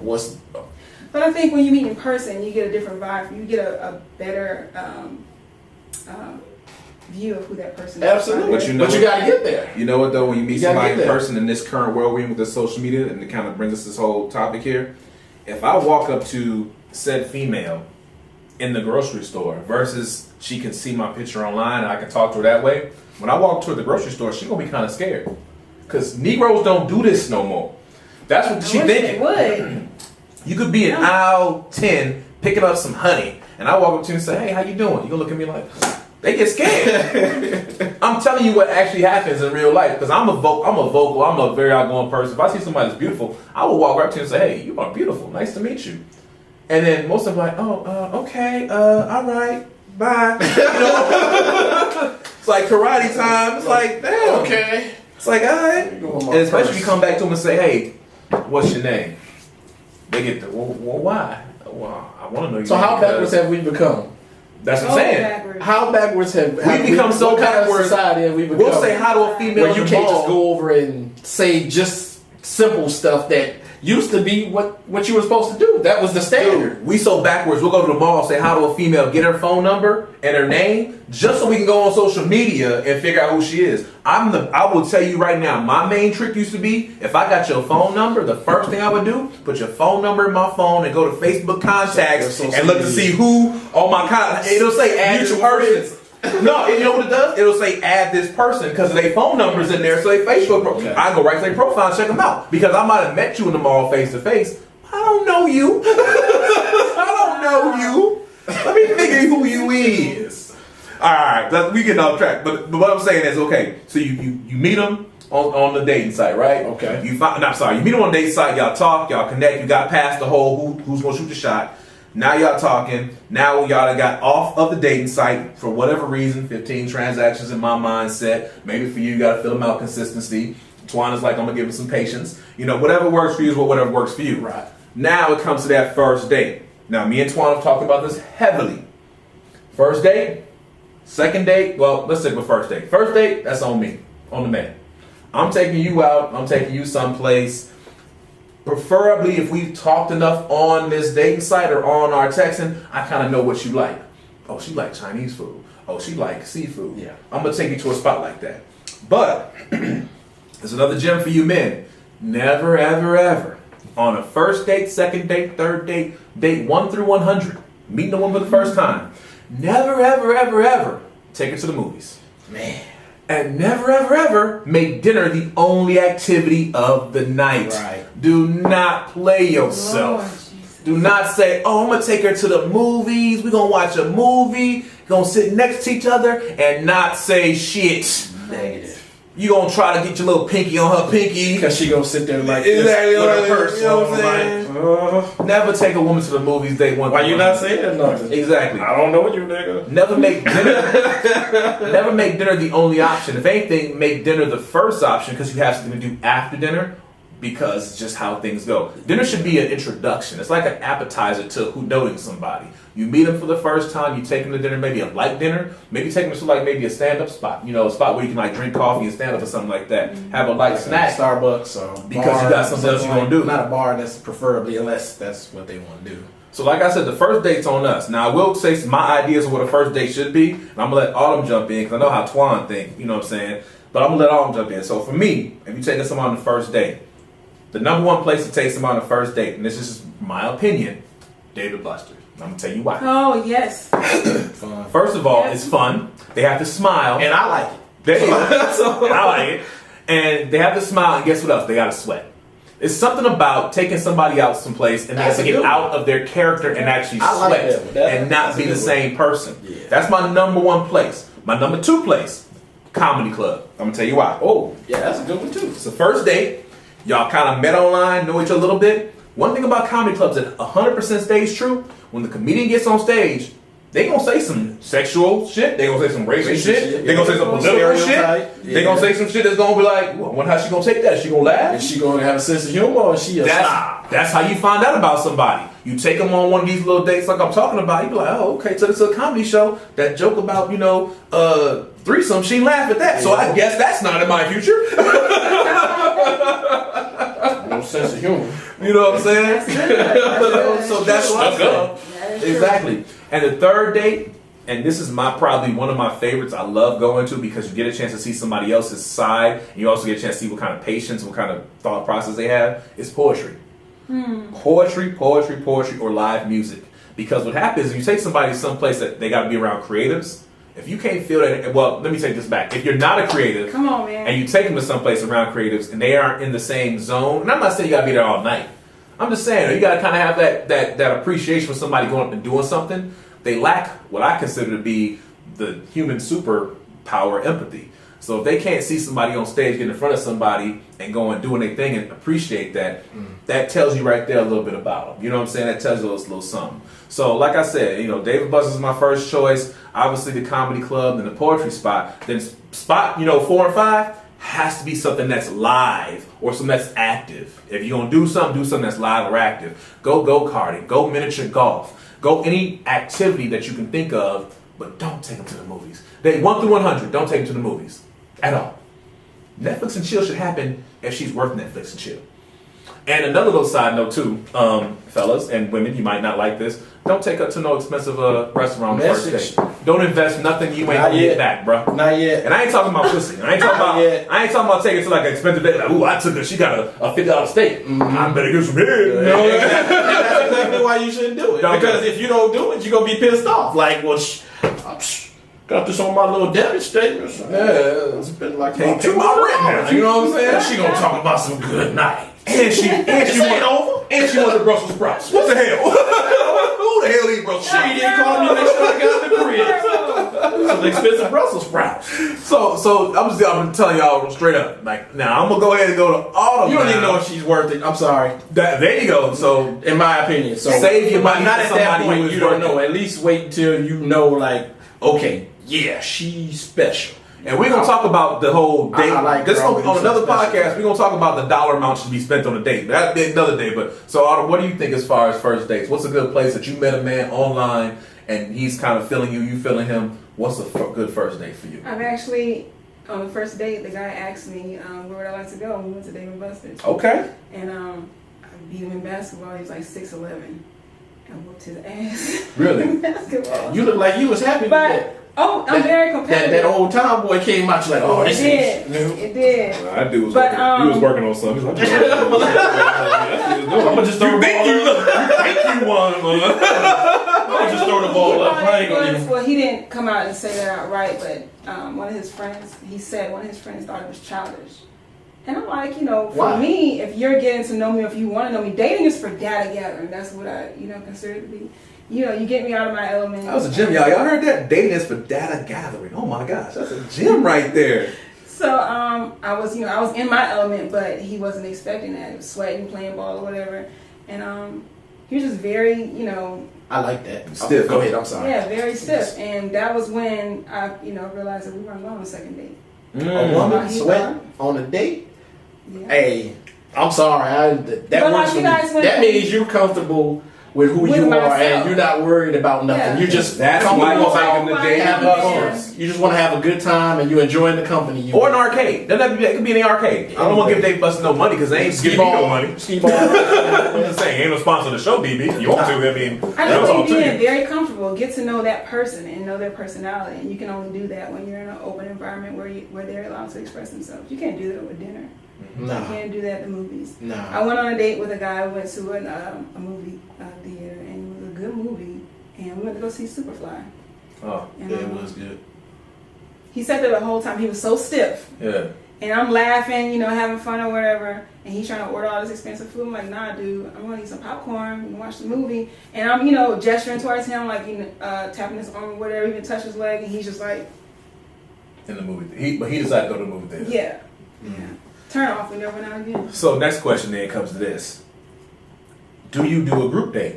But I think when you meet in person, you get a different vibe. You get a better view of who that person is. Absolutely. But you got to get there. You know what, though? When you meet somebody in person in this current world we're in with the social media, and it kind of brings us this whole topic here, if I walk up to said female in the grocery store versus she can see my picture online and I can talk to her that way, when I walk to the grocery store, she's going to be kind of scared. Because Negroes don't do this no more. That's what she thinking. Would. You could be in aisle 10 picking up some honey, and I walk up to you and say, hey, how you doing? You gonna look at me like, they get scared. I'm telling you what actually happens in real life, because I'm a very outgoing person. If I see somebody that's beautiful, I will walk right up to you and say, hey, you are beautiful. Nice to meet you. And then most of them are like, okay, all right, bye. It's like karate time. It's like, damn. Okay. It's like, all right. And especially if you come back to them and say, hey, what's your name? They get the, well, why? Well, I want to know. So how backwards have we become? That's what I'm saying. Backwards. How backwards have we become so backwards? Society have we become? We'll say hi to a female. Where you can't just go over and say just simple stuff that used to be what you were supposed to do. That was the standard. Dude, we so backwards. We'll go to the mall, say hi to a female, get her phone number and her name, just so we can go on social media and figure out who she is. I will tell you right now, my main trick used to be, if I got your phone number, the first thing I would do, put your phone number in my phone and go to Facebook contacts and look to see who on my contacts. It'll say add this person. No, you know what it does? It'll say add this person because their phone number's in there, so they Facebook profile. I go right to their profile and check them out, because I might have met you in the mall face to face. I don't know you. I don't know you. Let me figure who you is. All right, we getting off track. But what I'm saying is, okay, so you meet them on the dating site, right? Okay. You meet them on the dating site. Y'all talk, y'all connect. You got past the whole who's gonna shoot the shot. Now y'all talking. Now y'all got off of the dating site for whatever reason. 15 transactions in my mindset. Maybe for you got to fill them out consistency. Twana's like, I'm gonna give him some patience. Whatever works for you is whatever works for you. Right. Now it comes to that first date. Now me and Twan have talked about this heavily. First date, second date. Well, let's stick with first date. First date, that's on me, on the man. I'm taking you out. I'm taking you someplace. Preferably, if we've talked enough on this dating site or on our texting, I kind of know what you like. Oh, she like Chinese food. Oh, she like seafood. Yeah. I'm gonna take you to a spot like that. But there's another gem for you men. Never, ever, ever on a first date, second date, third date, date 1 through 100, meeting a woman for the first time. Never, ever, ever, ever take her to the movies. Man. And never, ever, ever make dinner the only activity of the night. Right. Do not play yourself. Lord Jesus. Do not say, oh, I'm going to take her to the movies. We're going to watch a movie. Going to sit next to each other and not say shit. Negative. You going to try to get your little pinky on her pinky. Because she going to sit there like Exactly, this with her purse. you know what I'm saying? Never take a woman to the movies day 1. Why you not saying nothing? Exactly. I don't know you, nigga. Never make dinner. Never make dinner the only option. If anything, make dinner the first option because you have something to do after dinner. Because it's just how things go. Dinner should be an introduction. It's like an appetizer to who knowing somebody. You meet them for the first time. You take them to dinner, maybe a light dinner. Maybe take them to like maybe a stand-up spot. You know, a spot where you can like drink coffee and stand up or something like that. Have a light Like snack. Starbucks or Because bar you got something else you're gonna do. Not a bar, that's preferably, unless that's what they want to do. So like I said, the first date's on us. Now I will say my ideas of what a first date should be, and I'm gonna let Autumn jump in because I know how Twan think. You know what I'm saying? But I'm gonna let Autumn jump in. So for me, if you take someone on the first date, the number one place to take someone on the first date, and this is my opinion, David Buster's. I'm gonna tell you why. Oh, yes. Fun. First of all, Yes. it's fun. They have to smile. And I like it. There you go. And I like it. And they have to smile, and guess what else? They gotta sweat. It's something about taking somebody out someplace and they have That's to a get good out one. of their character and actually I like sweat that one. and not That's a be the good same person. Yeah. That's my number one place. My number two place, comedy club. I'm gonna tell you why. Oh, yeah, that's a good one too. It's the first date. Y'all kind of met online, know each other a little bit. One thing about comedy clubs that 100% stays true, when the comedian gets on stage, they gonna say some sexual shit. They gonna say some racist shit. They gonna say some political shit. Stereotype. They gonna say some shit that's gonna be like, well, wonder how she gonna take that? Is she gonna laugh? Is she going to have a sense of humor or is she a snob? That's how you find out about somebody. You take them on one of these little dates like I'm talking about. You be like, oh, okay, so this is a comedy show. That joke about, threesome, she laughed at that. So I guess that's not in my future. No sense of humor. You know what I'm saying? So that's what I Stuck said. up. Exactly. And the third date, and this is probably one of my favorites I love going to because you get a chance to see somebody else's side. And you also get a chance to see what kind of patience, what kind of thought process they have. It's poetry. Poetry, or live music. Because what happens is you take somebody someplace that they got to be around creatives. If you can't feel that, well, let me take this back. If you're not a creative, Come on, man. and you take them to someplace around creatives and they aren't in the same zone, and I'm not saying you got to be there all night. I'm just saying you got to kind of have that appreciation for somebody going up and doing something. They lack what I consider to be the human superpower, empathy. So if they can't see somebody on stage get in front of somebody and go and doing their thing and appreciate that, that tells you right there a little bit about them. You know what I'm saying? That tells you a little something. So like I said, David Buster's is my first choice. Obviously the comedy club and the poetry spot. Then spot, 4 and 5 has to be something that's live or something that's active. If you're going to do something that's live or active. Go go-karting, go miniature golf, go any activity that you can think of, but don't take them to the movies. They 1 through 100, don't take them to the movies at all. Netflix and chill should happen if she's worth Netflix and chill. And another little side note too, fellas and women, you might not like this. Don't take her to no expensive restaurant on the first date. Don't invest nothing you ain't gonna get back, bro. Not yet. And I ain't talking about pussy. I ain't talking about taking it to like an expensive date. Like, ooh, I took her. She got a $50 steak. I better get some head. That's exactly why you shouldn't do it. Because if you don't do it, you're gonna be pissed off. Like, well, got this on my little debit statement. Yeah, it's been like Hey, to my rent now. You know what I'm saying? She gonna talk about some good night. And she ain't over. And she wanted Brussels sprouts. What the hell? Who the hell eat Brussels She sprouts? didn't call me to make sure I got the crib. Some expensive Brussels sprouts. So I'm telling y'all straight up. Like, now I'm gonna go ahead and go to Autumn. You don't now. even know if she's worth it. I'm sorry. There you go. So in my opinion, so save your money. Not for at that somebody who point. is You don't worth know. it. At least wait until you know. Like, okay, yeah, she's special. And we're gonna talk about the whole date. This gonna be on another podcast. We're gonna talk about the dollar amount should be spent on a date. That'd be another day. But so, Autumn, what do you think as far as first dates? What's a good place that you met a man online and he's kind of feeling you, you feeling him? What's a good first date for you? I've actually on the first date, the guy asked me where would I like to go, and we went to Dave and Buster's. Okay. And I beat him in basketball. He was like 6'11". I whooped his ass. Really? in basketball. You look like you was happy with that. Oh, I'm very competitive. That old tomboy came out, you like, oh, this It did. Well, that dude was But, working. He was working on something. He's like, I'm gonna just throw the ball up. I think you won, man. I'm gonna just throw the ball up. I ain't gonna even. Well, he didn't come out and say that outright, but one of his friends, he said one of his friends thought it was childish. And I'm like, for Why? me, if you're getting to know me, if you want to know me, dating is for data gathering. That's what I, consider it to be. You get me out of my element. That was a gym, y'all. Y'all heard that? Dating is for data gathering. Oh my gosh, that's a gym right there. So I was in my element, but he wasn't expecting that. He was sweating, playing ball or whatever, and he was just very, I like that. Stiff. Go ahead. I'm sorry. yeah, very stiff. And that was when I, realized that we weren't going on a second date. A woman He sweat won. on a date. Yeah. Hey, I'm sorry. That But works like for you me. guys went- That means you're comfortable with who With you are, myself. and you're not worried about nothing. Yeah. You're just That's comfortable why you about take him to date having with fun. us. You just want to have a good time, and you're enjoying the company. You Or an arcade. Doesn't have to be, it could be in the arcade. I don't want to give Dave Buster no money because they ain't giving me no money. Ski ball. I'm just saying, ain't no sponsor of the show, BB. If you want to, I mean, I that's just all think to being you. very comfortable, get to know that person and know their personality, and you can only do that when you're in an open environment where they're allowed to express themselves. You can't do that with dinner. You Nah. can't do that at the movies. I Nah. went on a date with a guy who went to a movie theater, and it was a good movie, and we went to go see Superfly. Oh, And, It was good. He sat there the whole time. He was so stiff. yeah. And I'm laughing, having fun or whatever. And he's trying to order all this expensive food. I'm like, nah, dude, I'm gonna eat some popcorn and watch the movie. And I'm, gesturing towards him, like, tapping his arm or whatever, even touch his leg. And he's just like, In the movie. But he decided to go to the movie theater. yeah. Turn off and every now and again. So next question then comes to this. Do you do a group date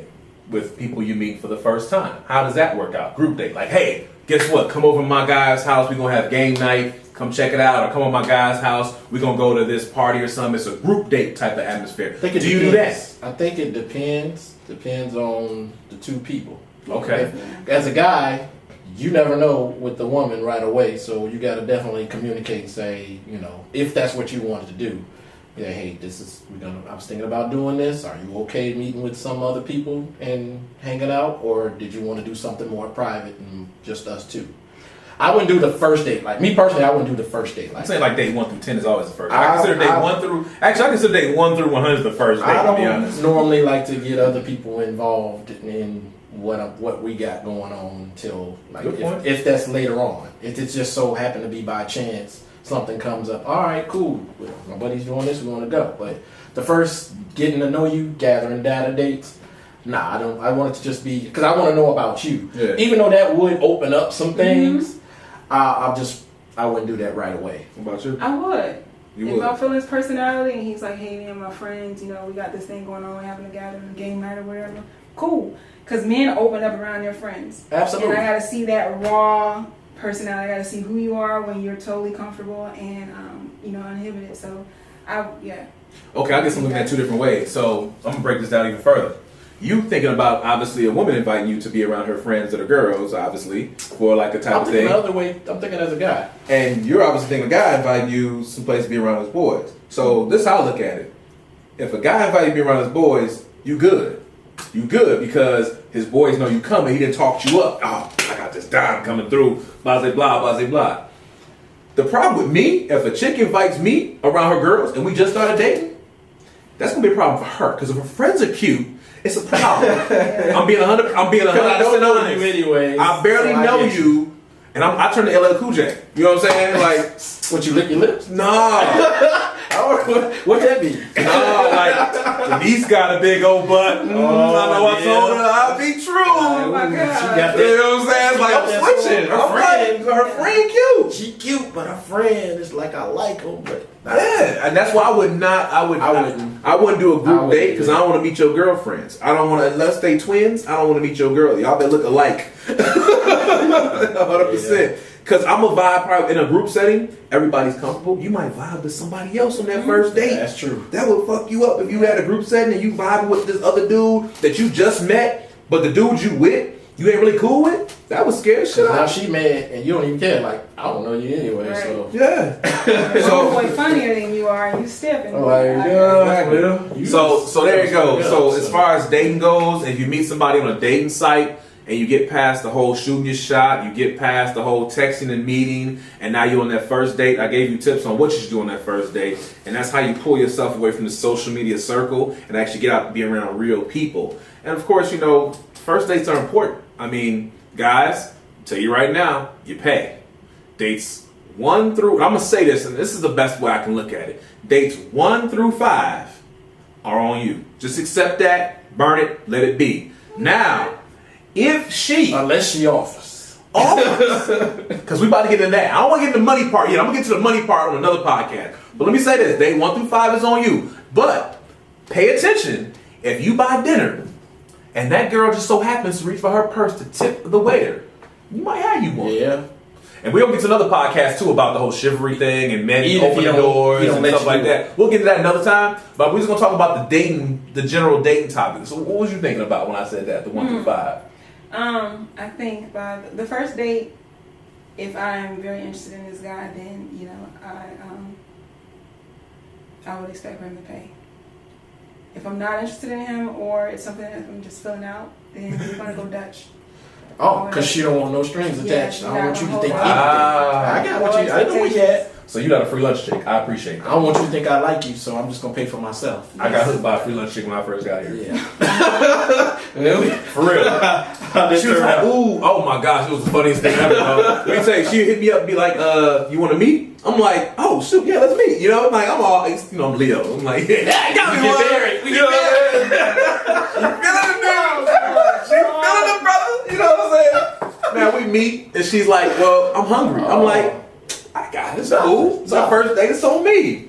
with people you meet for the first time? How does that work out? Group date. Like, hey, guess what? Come over to my guy's house. We're going to have game night. Come check it out. Or come over to my guy's house. We're going to go to this party or something. It's a group date type of atmosphere. I think it Do you do that? depends. I think it depends. Depends on the two people. Okay. As a guy, you never know with the woman right away, so you got to definitely communicate and say, if that's what you wanted to do. Yeah, hey, I was thinking about doing this. Are you okay meeting with some other people and hanging out, or did you want to do something more private and just us two? I wouldn't do the first date. Like me personally, I wouldn't do the first date. I'm Like saying like date 1 through 10 is always the first. I consider date 1 through. Actually, I consider date 1 through 100 the first date. I To be honest. don't normally like to get other people involved in what we got going on until like Good point. if that's later on. If it's just so happened to be by chance something comes up. All right, cool. My buddy's doing this. We want to go. But the first getting to know you, gathering data dates. Nah, I don't. I want it to just be because I want to know about you. Yeah. Even though that would open up some things, I wouldn't do that right away. What about you? I would. You If would. I feel his personality and he's like, hey, me and my friends, we got this thing going on, we're having a gathering, game night or whatever. Cool. Because men open up around their friends. Absolutely. And I got to see that raw personality. I got to see who you are when you're totally comfortable and, uninhibited. So, yeah. Okay, I guess I'm looking at 2 different ways. So I'm gonna break this down even further. You thinking about obviously a woman inviting you to be around her friends that are girls, obviously, for like a type I'm of thinking thing. the other way. I'm thinking as a guy. And you're obviously thinking a guy inviting you someplace to be around his boys. So this is how I look at it. If a guy invited you to be around his boys, you good. You good because his boys know you coming. He didn't talk you up. Oh, I got this dime coming through. Blah, blah, blah, blah, blah. The problem with me, if a chick invites me around her girls and we just started dating, that's gonna be a problem for her. Because if her friends are cute, it's a problem. I'm being 100% I don't know honest. you anyway. I barely know you, and I turn to LL Cool J. You know what I'm saying? Like, What, you lick your lips? nah. What that be? No, like Denise got a big old butt. I know I told her I'll be true. Oh my She God. got You that. know what I'm saying? It's like I'm switching. Her friend. Her friend cute. She cute, but her friend is like I like her, but Yeah, and that's why I wouldn't do a I group wouldn't date do because that. I don't want to meet your girlfriends. I don't want to, unless they twins. I don't want to meet your girl. Y'all better look alike. 100%. Because I'm a vibe probably in a group setting. Everybody's comfortable. You might vibe with somebody else on that first date. That's true. That would fuck you up if you had a group setting and you vibing with this other dude that you just met, but the dude you with, you ain't really cool with. That would scare shit Now out. she mad and you don't even care. Like, I don't know you anyway. Right. So Yeah. Homeboy funnier than you are, and you stepping. So there you go. So as far as dating goes, if you meet somebody on a dating site and you get past the whole shooting your shot, you get past the whole texting and meeting, and now you're on that first date. I gave you tips on what you should do on that first date, and that's how you pull yourself away from the social media circle and actually get out and be around real people. And of course, you know, first dates are important. I mean, guys, I'll tell you right now, you pay. Dates 1 through, I'm gonna say this, and this is the best way I can look at it. Dates 1 through 5 are on you. Just accept that, burn it, let it be. Now, if she unless she offers, because we about to get into that. I don't want to get into the money part yet. I'm gonna get to the money part on another podcast. But let me say this: date 1 through 5 is on you. But pay attention. If you buy dinner and that girl just so happens to reach for her purse to tip the waiter, you might have you one. yeah. And we're gonna get to another podcast too about the whole chivalry thing and men Even if opening he don't- doors he don't and let stuff you like do that. We'll get to that another time. But we're just gonna talk about the dating, the general dating topic. So what was you thinking about when I said that, the 1 through 5? I think by the first date, if I am very interested in this guy, then you know I would expect for him to pay. If I'm not interested in him, or it's something that I'm just filling out, then we're gonna go Dutch. Oh, because she don't want no strings attached. Yeah, I don't want you to think anything. Ah. I got what you. I know where you at. So you got a free lunch chick. I appreciate I that. don't want you to think I like you, so I'm just gonna pay for myself. I got hooked by a free lunch chick when I first got here. Yeah. Really? For real. She was like, ooh, oh my gosh, it was the funniest thing ever. Let me tell you, she hit me up and be like, you want to meet? I'm like, oh shoot, yeah, let's meet. You know, I'm like, I'm all, you know, I'm Leo. I'm like, yeah, got me We get one. married. We You get know, married. She feeling it, brother. You know what I'm saying? Man, we meet and she's like, well, I'm hungry. I'm like, I got it. It's cool. It's our first date. It's on me.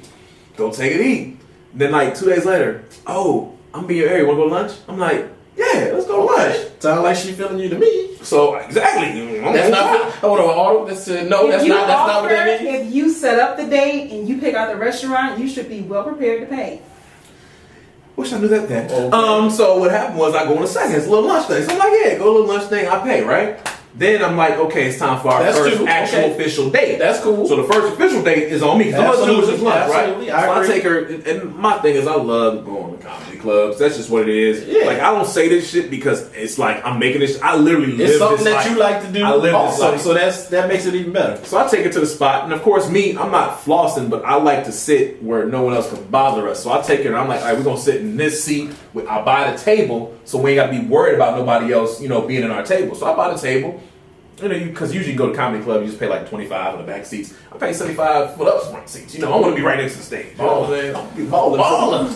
Go take it eat. Then like 2 days later, oh, I'm being married. Want to go to lunch? I'm like, yeah, let's go to lunch. Sound like she feeling you to me. So exactly. That's not. Hold on. That's no. If That's you not. That's not what offer, that means. if you set up the date and you pick out the restaurant, you should be well prepared to pay. Wish I knew that then. Okay. So what happened was I go on a second. It's a little lunch thing. So I'm like, yeah, go to a little lunch thing. I pay, right? Then I'm like, okay, it's time for our That's first cute. actual Okay. official date. That's cool. So the first official date is on me. 'Cause I'm gonna do Absolutely. this lunch, right? Absolutely. So I I agree. take her, and my thing is I love going to comedy clubs. That's just what it is. Yeah. Like I don't say this shit because it's like I'm making this. I literally live It's something this that life. you like to do. I live this also, life. so that makes it even better. So I take her to the spot, and of course, me, I'm not flossing, but I like to sit where no one else can bother us. So I take her, and I'm like, all right, we're gonna sit in this seat. I buy the table, so we ain't gotta be worried about nobody else, you know, being in our table. So I buy the table, you know, because usually you go to comedy club, you just pay like $25 on the back seats. I pay $75 for the up front seats. You know, I want to be right next to the stage. You know what I'm saying? I'm be balling. Baller.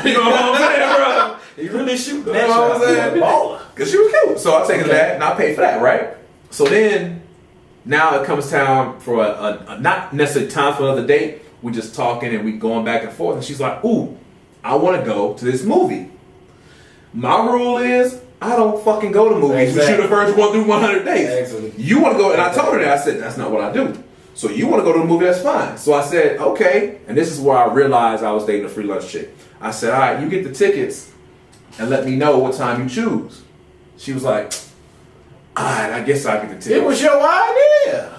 You know what I'm saying, bro? You really shooting You that know what I'm shot. saying? Baller. Because she was cute. So I take her to Okay. that, and I pay for that, right? So then, now it comes time for a not necessarily time for another date. We just talking and we going back and forth. And she's like, ooh, I want to go to this movie. My rule is, I don't fucking go to movies. Exactly. We shoot the first 1 through 100 days. Excellent. You want to go, and I told her that. I said, that's not what I do. So you want to go to a movie, that's fine. So I said, okay. And this is where I realized I was dating a free lunch chick. I said, all right, you get the tickets and let me know what time you choose. She was like, all right, I guess I'll get the tickets. It was your idea.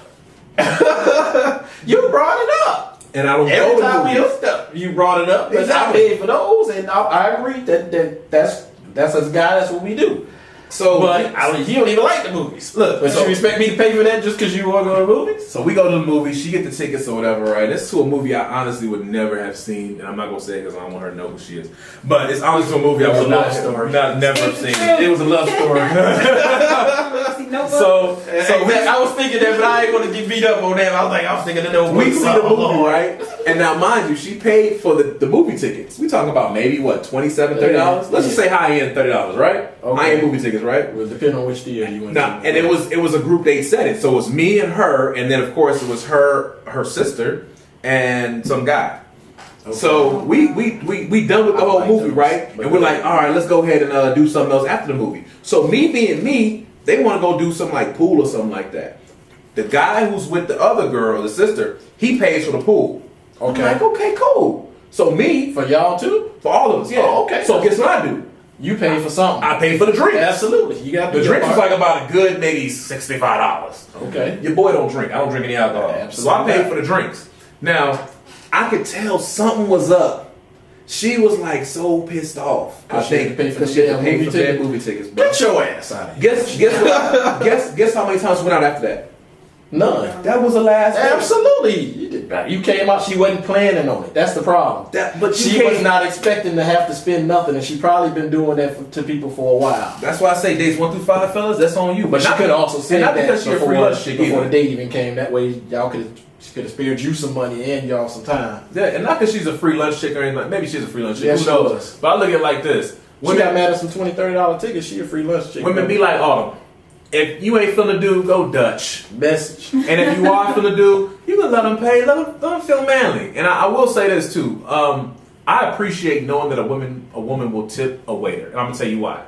You brought it up. And I don't Every go to time we movies. hooked up, you brought it up. But I Exactly. paid for those, and I agree that's as a guy, that's what we do. So, But you don't even like the movies. Look, But so- you expect me to pay for that just because you want to go to the movies? So we go to the movie. She get the tickets or whatever, right? It's to a movie I honestly would never have seen, and I'm not gonna say it because I don't want her to know who she is. But it's honestly to a movie I It was would a love not story. never have seen. It was a love story. See, notebook? so I was thinking that, but I ain't want to get beat up on that. I was thinking of no we see the movie, right? And now, mind you, she paid for the movie tickets. We talking about maybe what $27, $30. Let's just say high end $30, right? Okay. High end movie tickets, right? Well, depending on which theater you went Nah, to. and it was a group date setting. So it was me and her, and then of course it was her sister, and some guy. Okay. So we done with the I whole like movie, those. right? But And we're like, all right, let's go ahead and do something else after the movie. So me being me, they want to go do something like pool or something like that. The guy who's with the other girl, the sister, he pays for the pool. Okay. I'm like, okay, cool. So me, For y'all too? for all of us, yeah. Oh, okay. So guess what I do? You pay for something. I pay for the drinks. Absolutely. You got The drinks is like about a good maybe $65. Okay. Your boy don't drink. I don't drink any alcohol. Absolutely. So I paid for the drinks. Now, I could tell something was up. She was like so pissed off. I She had think to pay for because the she had to damn pay movie for ticket. damn movie tickets. Bro. Get your ass out of here. Guess how many times we went out after that? None. That was the last. Day. Absolutely. You did better. You came out, she wasn't planning on it. That's the problem. But She was not expecting to have to spend nothing, and she probably been doing that to people for a while. That's why I say days 1 through 5, fellas. That's on you. But she not could have also said not that because she a free before, lunch chick before either. the date even came. That way, y'all could have spared you some money and y'all some time. Yeah, and not because she's a free lunch chick or anything. Maybe she's a free lunch chick. Yeah, Who she knows? was. But I look at it like this. She got mad at some $20, $30 tickets. She a free lunch chick. Women be like Autumn. If you ain't feeling do, go Dutch. message. And if you are feeling do, you can let them pay. Let them feel manly. And I will say this too. I appreciate knowing that a woman will tip a waiter, and I'm gonna tell you why.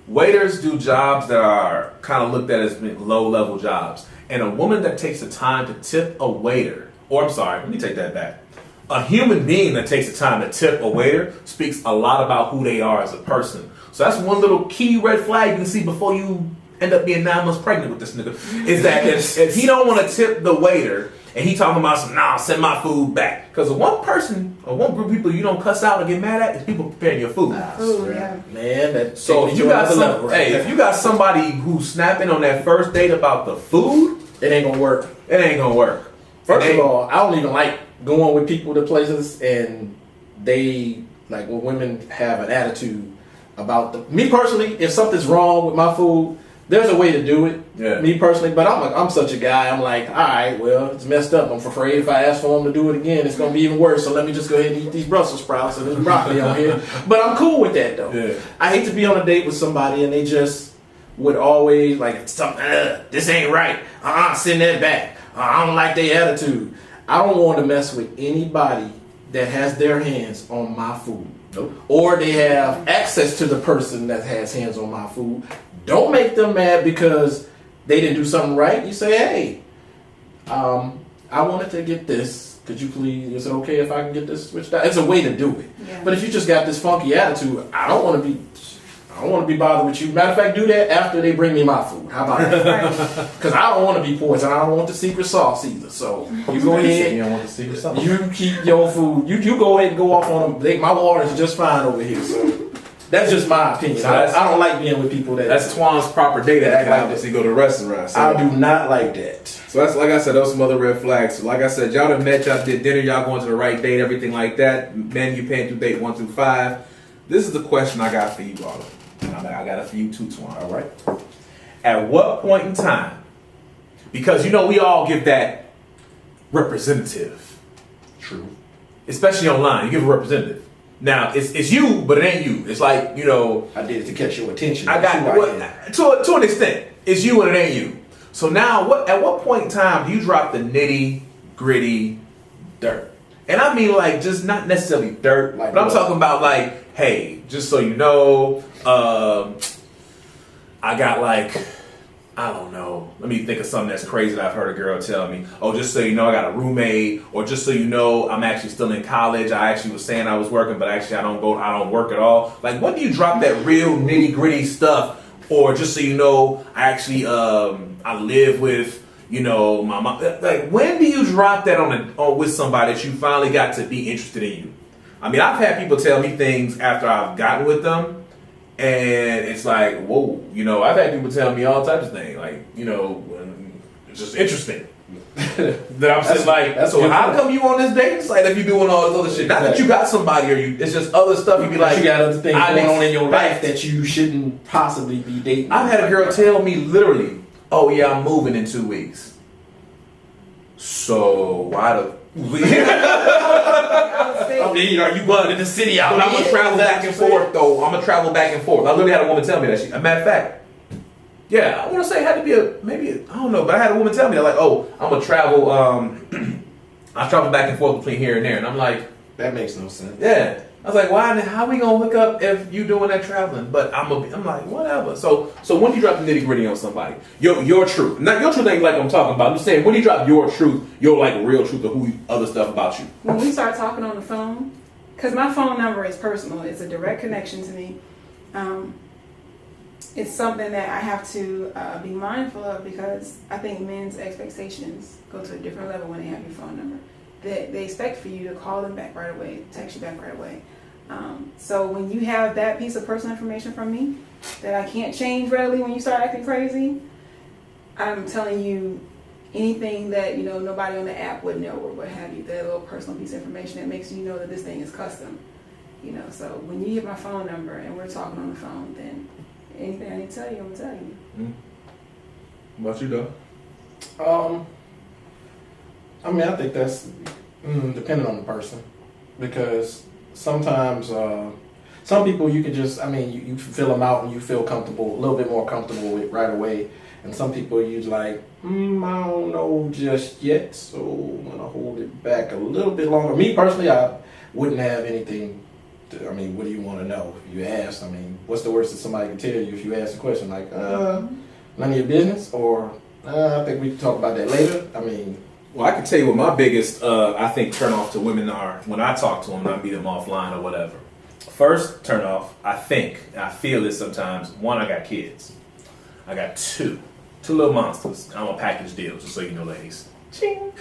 Waiters do jobs that are kind of looked at as low level jobs, and a woman that takes the time to tip a waiter, or I'm sorry, let me take that back. A human being that takes the time to tip a waiter speaks a lot about who they are as a person. So that's one little key red flag you can see before you end up being 9 months pregnant with this nigga. Is that if he don't want to tip the waiter and he talking about some, nah, send my food back. Because one person or one group of people you don't cuss out or get mad at is people preparing your food. Ooh, yeah. Man, that So if you got if you got somebody who's snapping on that first date about the food, it ain't gonna work. it ain't gonna work. First of all, I don't even like going with people to places and they like when women have an attitude about me personally. If something's wrong with my food, there's a way to do it. Yeah. Me personally, but I'm such a guy. I'm like, all right, well, it's messed up. I'm afraid if I ask for him to do it again, it's gonna be even worse. So let me just go ahead and eat these Brussels sprouts and this broccoli on here. But I'm cool with that though. Yeah. I hate to be on a date with somebody and they just would always like something. This ain't right. Send that back. I don't like their attitude. I don't want to mess with anybody that has their hands on my food. Nope. Or they have access to the person that has hands on my food. Don't make them mad because they didn't do something right. You say, hey, I wanted to get this. Could you please, is it okay if I can get this switched out? It's a way to do it. Yeah. But if you just got this funky attitude, I don't want to be bothered with you. Matter of fact, do that after they bring me my food. How about that? Because I don't want to be poisoned. I don't want the secret sauce either. So you go ahead. You don't want to see something. You keep your food. You go ahead and go off on them. My water's just fine over here. So that's just my opinion. So I don't like being with people that. That's Twan's proper date to act like this. He go to restaurants. So. I do not like that. So that's like I said, those some other red flags. So like I said, y'all done met, y'all did dinner, y'all going to the right date, everything like that. Men, you paying through date 1 through 5. This is the question I got for you, Autumn. And I got it for you too, Twan. All right. At what point in time? Because you know we all give that representative. True. Especially online, you give a representative. Now it's you, but it ain't you. It's like I did it to catch your attention. I got to an extent. It's you and it ain't you. So now, at what point in time do you drop the nitty gritty dirt? And I mean like just not necessarily dirt, Like but I'm what? talking about like, hey, just so you know, I got like, I don't know. Let me think of something that's crazy that I've heard a girl tell me. Oh, just so you know, I got a roommate. Or just so you know, I'm actually still in college. I actually was saying I was working, but actually I don't work at all. Like, when do you drop that real nitty gritty stuff? Or just so you know, I actually I live with, you know, my mom. Like, when do you drop that on with somebody that you finally got to be interested in you? I mean, I've had people tell me things after I've gotten with them, and it's like, whoa, you know, I've had people tell me all types of things, like, you know, it's just interesting. That I'm just like, so how come you on this date? It's like if you doing all this other shit. Not that you got somebody or it's just other stuff. You be like, you got other things going on in your life that you shouldn't possibly be dating. I've had a girl tell me literally, oh yeah, I'm moving in 2 weeks. So why the I mean, are you in the city out? But I'm gonna travel back and forth though. I'm gonna travel back and forth. I literally had a woman tell me that shit. A matter of fact, yeah, I want to say it had to be I don't know, but I had a woman tell me that like, oh, I'm gonna travel. I travel back and forth between here and there, and I'm like, that makes no sense. yeah. I was like, why? How we gonna hook up if you doing that traveling? But I'm like, whatever. So when you drop the nitty gritty on somebody, your truth, not your truth ain't like I'm talking about. I'm just saying when you drop your truth, your like real truth of other stuff about you. When we start talking on the phone, because my phone number is personal, it's a direct connection to me. It's something that I have to be mindful of because I think men's expectations go to a different level when they have your phone number. They expect for you to call them back right away, text you back right away. So when you have that piece of personal information from me that I can't change readily when you start acting crazy, I'm telling you anything that nobody on the app would know or what have you. That little personal piece of information that makes you know that this thing is custom. So when you get my phone number and we're talking on the phone, then anything I need to tell you, I'm gonna tell you. Mm-hmm. What about you, though? I mean, I think that's dependent on the person because sometimes some people you can just, you fill them out and you feel comfortable, a little bit more comfortable with right away. And some people you like, I don't know just yet, so I'm going to hold it back a little bit longer. Me personally, I wouldn't have anything what do you want to know? If you asked, what's the worst that somebody can tell you if you ask a question like, none of your business? Or, I think we can talk about that later. Well, I can tell you what my biggest, I think, turn off to women are when I talk to them and I meet them offline or whatever. First turn off, I feel this sometimes. One, I got kids. I got two little monsters. I'm a package deal, just so you know, ladies. Ching.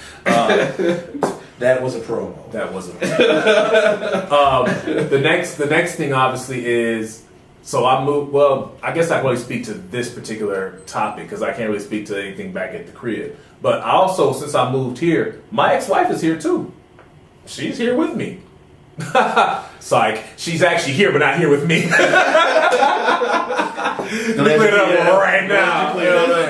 That was a promo. That was a promo. The next thing, obviously, is so I moved. Well, I guess I can only speak to this particular topic because I can't really speak to anything back at the crib. But I also, since I moved here, my ex-wife is here too. She's here with me. It's like she's actually here, but not here with me. Clear it up right now.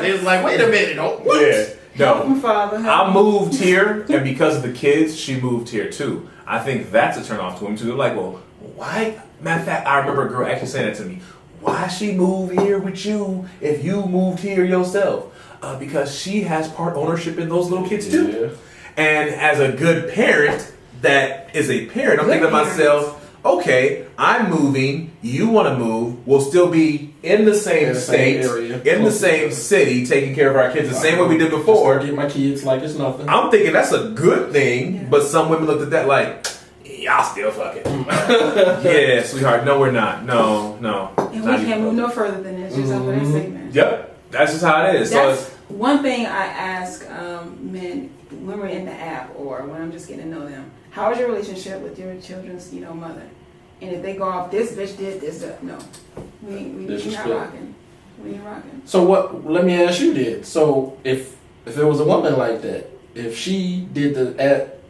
It's like, wait a minute. What? Yeah. No. Father, I moved here, and because of the kids, she moved here too. I think that's a turn off to women too. They're like, well, why? Matter of fact, I remember a girl actually saying that to me. Why she move here with you if you moved here yourself? Because she has part ownership in those little kids too. Yeah. And as a good parent, that is a parent, I'm thinking to myself, okay, I'm moving, you want to move, we'll still be in the same state, in the same city, taking care of our kids the same way we did before. Get my kids like it's nothing. I'm thinking that's a good thing, but some women looked at that like, y'all still fucking. Yeah, sweetheart, no we're not. No. And we can't move no further than this, just after that statement. Yep, that's just how it is. That's one thing I ask men when we're in the app or when I'm just getting to know them. How is your relationship with your children's, mother? And if they go off, this bitch did this, no. We're not rocking. We ain't rocking. So let me ask you then. So if there was a woman like that, if she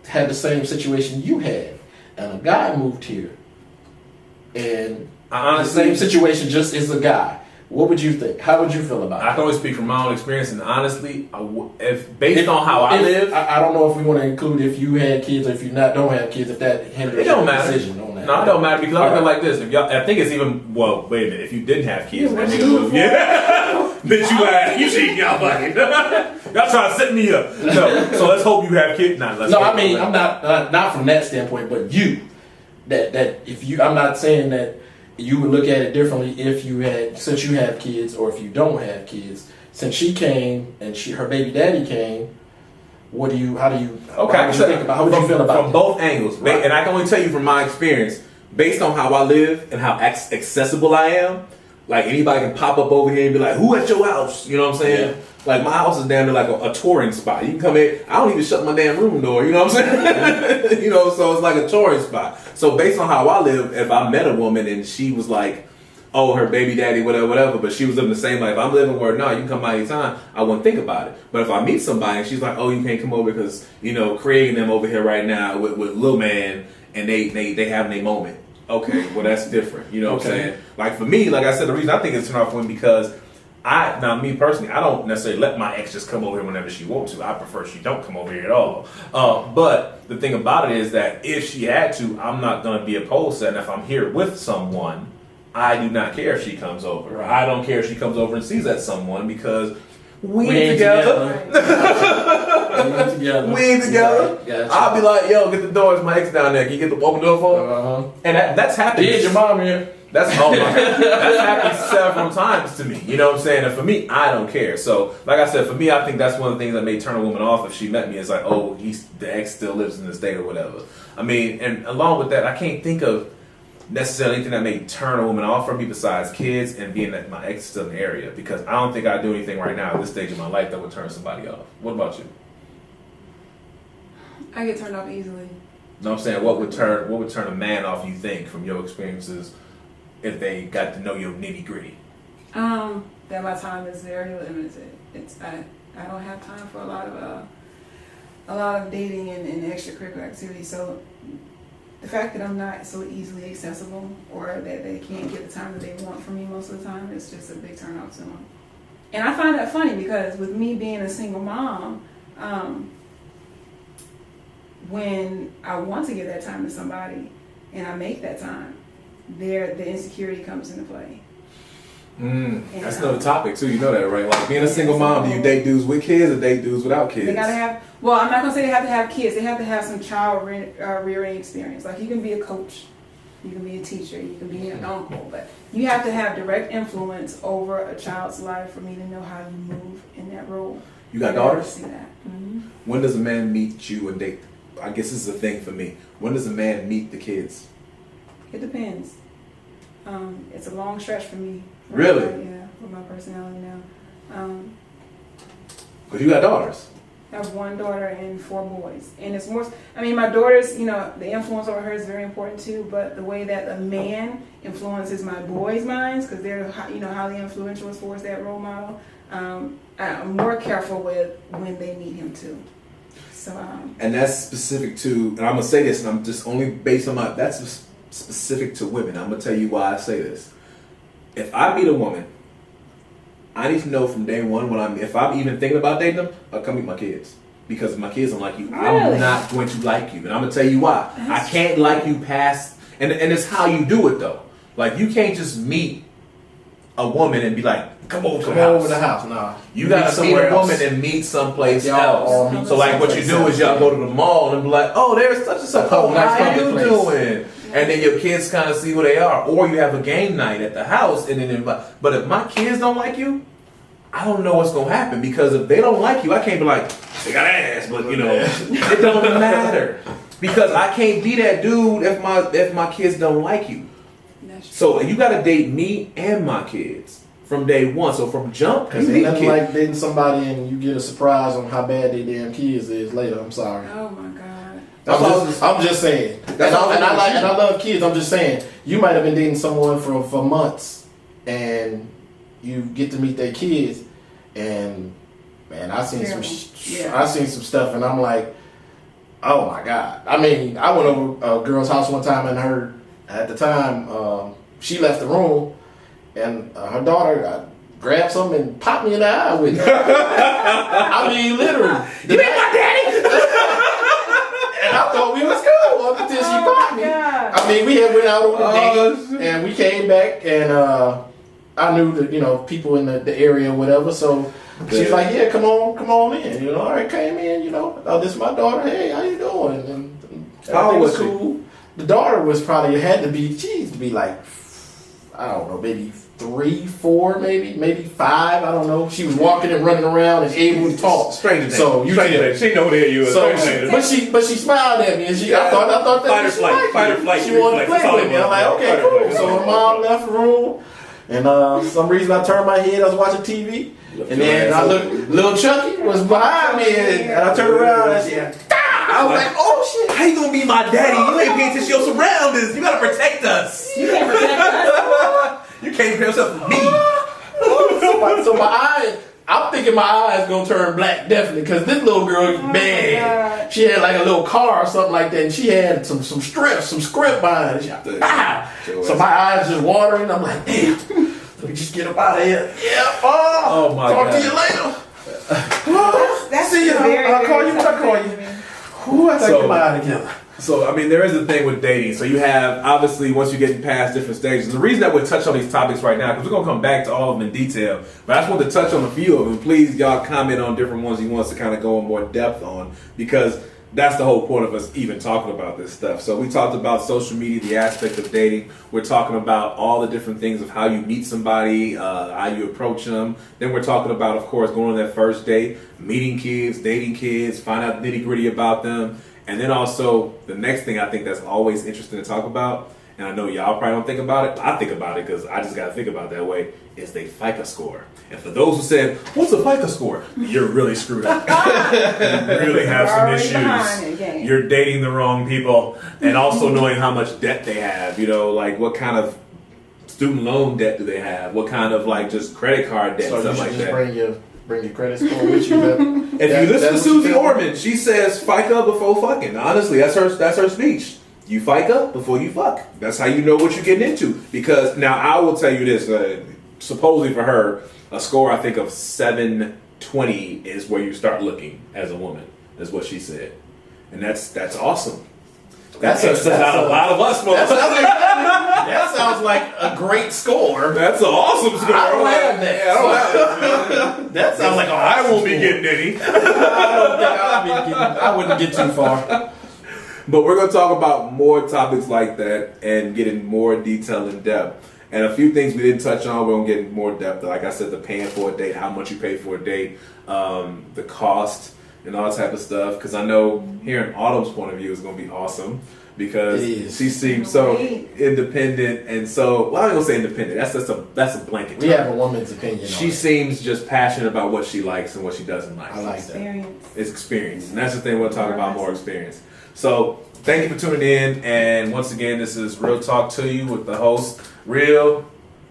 had the same situation you had, and a guy moved here, and the same situation just is a guy, what would you think? How would you feel about it? I can only speak from my own experience, and honestly, based on how I live, I don't know if we want to include if you had kids or if you don't have kids, if that hinders your decision on that. No, it don't matter because I feel like this. If y'all, I think it's even wait a minute. If you didn't have kids, that nigga move. Yeah, bitch, you see y'all fucking y'all trying to set me up. No, so let's hope you have kids. I'm not from that standpoint, but you that if you, I'm not saying that. You would look at it differently since you have kids or if you don't have kids. Since she came and her baby daddy came, how would you feel about it? From both angles. Right. And I can only tell you from my experience, based on how I live and how accessible I am, like anybody can pop up over here and be like, who at your house? You know what I'm saying? Yeah. Like my house is down there like a touring spot. You can come in, I don't even shut my damn room door, you know what I'm saying? So it's like a touring spot. So based on how I live, if I met a woman and she was like, oh, her baby daddy, whatever, but she was living the same life I'm living where, no, you can come by anytime, I wouldn't think about it. But if I meet somebody and she's like, oh, you can't come over because, creating them over here right now with Lil Man and they having a moment. Okay, well that's different. You know what I'm saying? Like for me, like I said, the reason I think it's turn off women because me personally, I don't necessarily let my ex just come over here whenever she wants to. I prefer she don't come over here at all. But the thing about it is that if she had to, I'm not going to be opposed to it. And if I'm here with someone, I do not care if she comes over. Right. I don't care if she comes over and sees that someone because we ain't together. together. We ain't together. Gotcha. I'll be like, yo, get the door. It's my ex down there. Can you get the open door for me? And that's happened. Is your mom here? That's oh my God. That's happened several times to me. You know what I'm saying? And for me, I don't care. So, like I said, for me, I think that's one of the things that may turn a woman off if she met me. Is like, oh, the ex still lives in the state or whatever. I mean, and along with that, I can't think of necessarily anything that may turn a woman off from me besides kids and being that my ex is still in the area. Because I don't think I do anything right now at this stage of my life that would turn somebody off. What about you? I get turned off easily. You know what I'm saying? What would turn a man off, you think, from your experiences if they got to know your nitty gritty? That my time is very limited. I don't have time for a lot of dating and extracurricular activities. So the fact that I'm not so easily accessible, or that they can't get the time that they want from me most of the time, is just a big turn off to them. And I find that funny because with me being a single mom, when I want to give that time to somebody and I make that time, the insecurity comes into play. That's another topic too. You know that, right? Like being a single mom, do you date dudes with kids or date dudes without kids? They gotta have. Well, I'm not gonna say they have to have kids. They have to have some child rearing experience. Like you can be a coach, you can be a teacher, you can be an uncle, but you have to have direct influence over a child's life for me to know how you move in that role. You got daughters? See that. Mm-hmm. When does a man meet you and date? I guess this is a thing for me. When does a man meet the kids? It depends. It's a long stretch for me. Really? Yeah, with my personality now. Because you got daughters. I have one daughter and 4 boys. And it's more, I mean, my daughters, the influence over her is very important too, but the way that a man influences my boys' minds, because they're, highly influential as far as that role model, I'm more careful with when they meet him too. So, and that's specific to, and I'm going to say this, and I'm just only based on that's specific to women. I'm going to tell you why I say this. If I meet a woman, I need to know from day one if I'm even thinking about dating them, I'll come meet my kids. Because if my kids don't like you, really? I'm not going to like you. And I'm going to tell you why. I can't like you past, and it's how you do it though. Like you can't just meet a woman and be like, come over to the house. Nah. You gotta meet a woman and meet someplace else. So like what you do is y'all go to the mall and be like, oh, there's such and such. Oh, how you doing? And then your kids kind of see who they are. Or you have a game night at the house and then but if my kids don't like you, I don't know what's gonna happen, because if they don't like you, I can't be like, they got ass, but it don't matter. Because I can't be that dude if my kids don't like you. So you gotta date me and my kids from day one. So from jump, because ain't nothing like dating somebody and you get a surprise on how bad their damn kids is later. I'm sorry. Oh my God. I'm just saying. And I love kids. I'm just saying. You might have been dating someone for months, and you get to meet their kids, and man, I seen some stuff, and I'm like, oh my God. I mean, I went over a girl's house one time, and her at the time she left the room, and her daughter grabbed something and popped me in the eye with it. I mean, literally. You ain't my daddy. And I thought we was cool until she popped me. God. I mean, we had went out on a date, and we came back, and I knew that people in the area or whatever. So she's like, "Yeah, come on in." All right, came in. Oh, this is my daughter. Hey, how you doing? And how was cool. She? The daughter was she used to be like, I don't know, maybe 3, 4, maybe 5. I don't know. She was walking and running around and able to talk. Stranger. So she know who the hell you is. So, but she smiled at me, and I thought that fight or flight. She wanted to play with me. I'm like, okay, cool. So her mom left the room, and for some reason I turned my head. I was watching TV, and then I looked. Little Chucky was behind me, and I turned around and I was like, oh shit. How you gonna be my daddy? You ain't paying attention to your surroundings. You gotta protect us. You can't protect us. You can't protect yourself from me. So my eyes, I'm thinking my eyes gonna turn black, definitely, because this little girl, man, she had like a little car or something like that, and she had some script behind her. So my eyes just watering. I'm like, damn, let me just get up out of here. Yeah, oh my God. Talk to you later. That's see you. I'll call you when I call you. Ooh, I think my eye together. So, I mean, there is a thing with dating. So you have, obviously, once you get past different stages, the reason that we touch on these topics right now, because we're going to come back to all of them in detail, but I just want to touch on a few of them. Please, y'all comment on different ones you want us to kind of go in more depth on, because that's the whole point of us even talking about this stuff. So we talked about social media, the aspect of dating. We're talking about all the different things of how you meet somebody, how you approach them. Then we're talking about, of course, going on that first date, meeting kids, dating kids, find out nitty gritty about them. And then also, the next thing I think that's always interesting to talk about, and I know y'all probably don't think about it, but I think about it because I just got to think about it that way, is the FICO score. And for those who said, what's a FICO score? You're really screwed up. You really have some issues. You're dating the wrong people. And also knowing how much debt they have. You know, like what kind of student loan debt do they have? What kind of like just credit card debt, so stuff like that. Bring your credit score with you. If you listen to Susie Orman, she says FICA before fucking. Honestly, that's her speech. You FICA before you fuck. That's how you know what you're getting into. Because now I will tell you this, supposedly for her, a score I think of 720 is where you start looking as a woman, is what she said. And that's awesome. That's a lot of us. That sounds like a great score. That's an awesome score. I don't have that. Yeah, I don't have that. That sounds like I won't be getting any. I wouldn't get too far. But we're going to talk about more topics like that and get in more detail and depth. And a few things we didn't touch on, we're going to get in more depth. Like I said, the paying for a date, how much you pay for a date, the cost, and all that type of stuff. Because I know hearing Autumn's point of view is going to be awesome. Because she seems so independent and so, well, I'm going to say independent. That's a blanket term. We have a woman's opinion. She seems just passionate about what she likes and what she doesn't like. I like that. It's experience. And that's the thing we'll talk about, more experience. So thank you for tuning in. And once again, this is Real Talk to You with the host, Real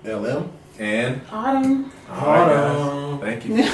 LM and Autumn. All right, guys. Thank you.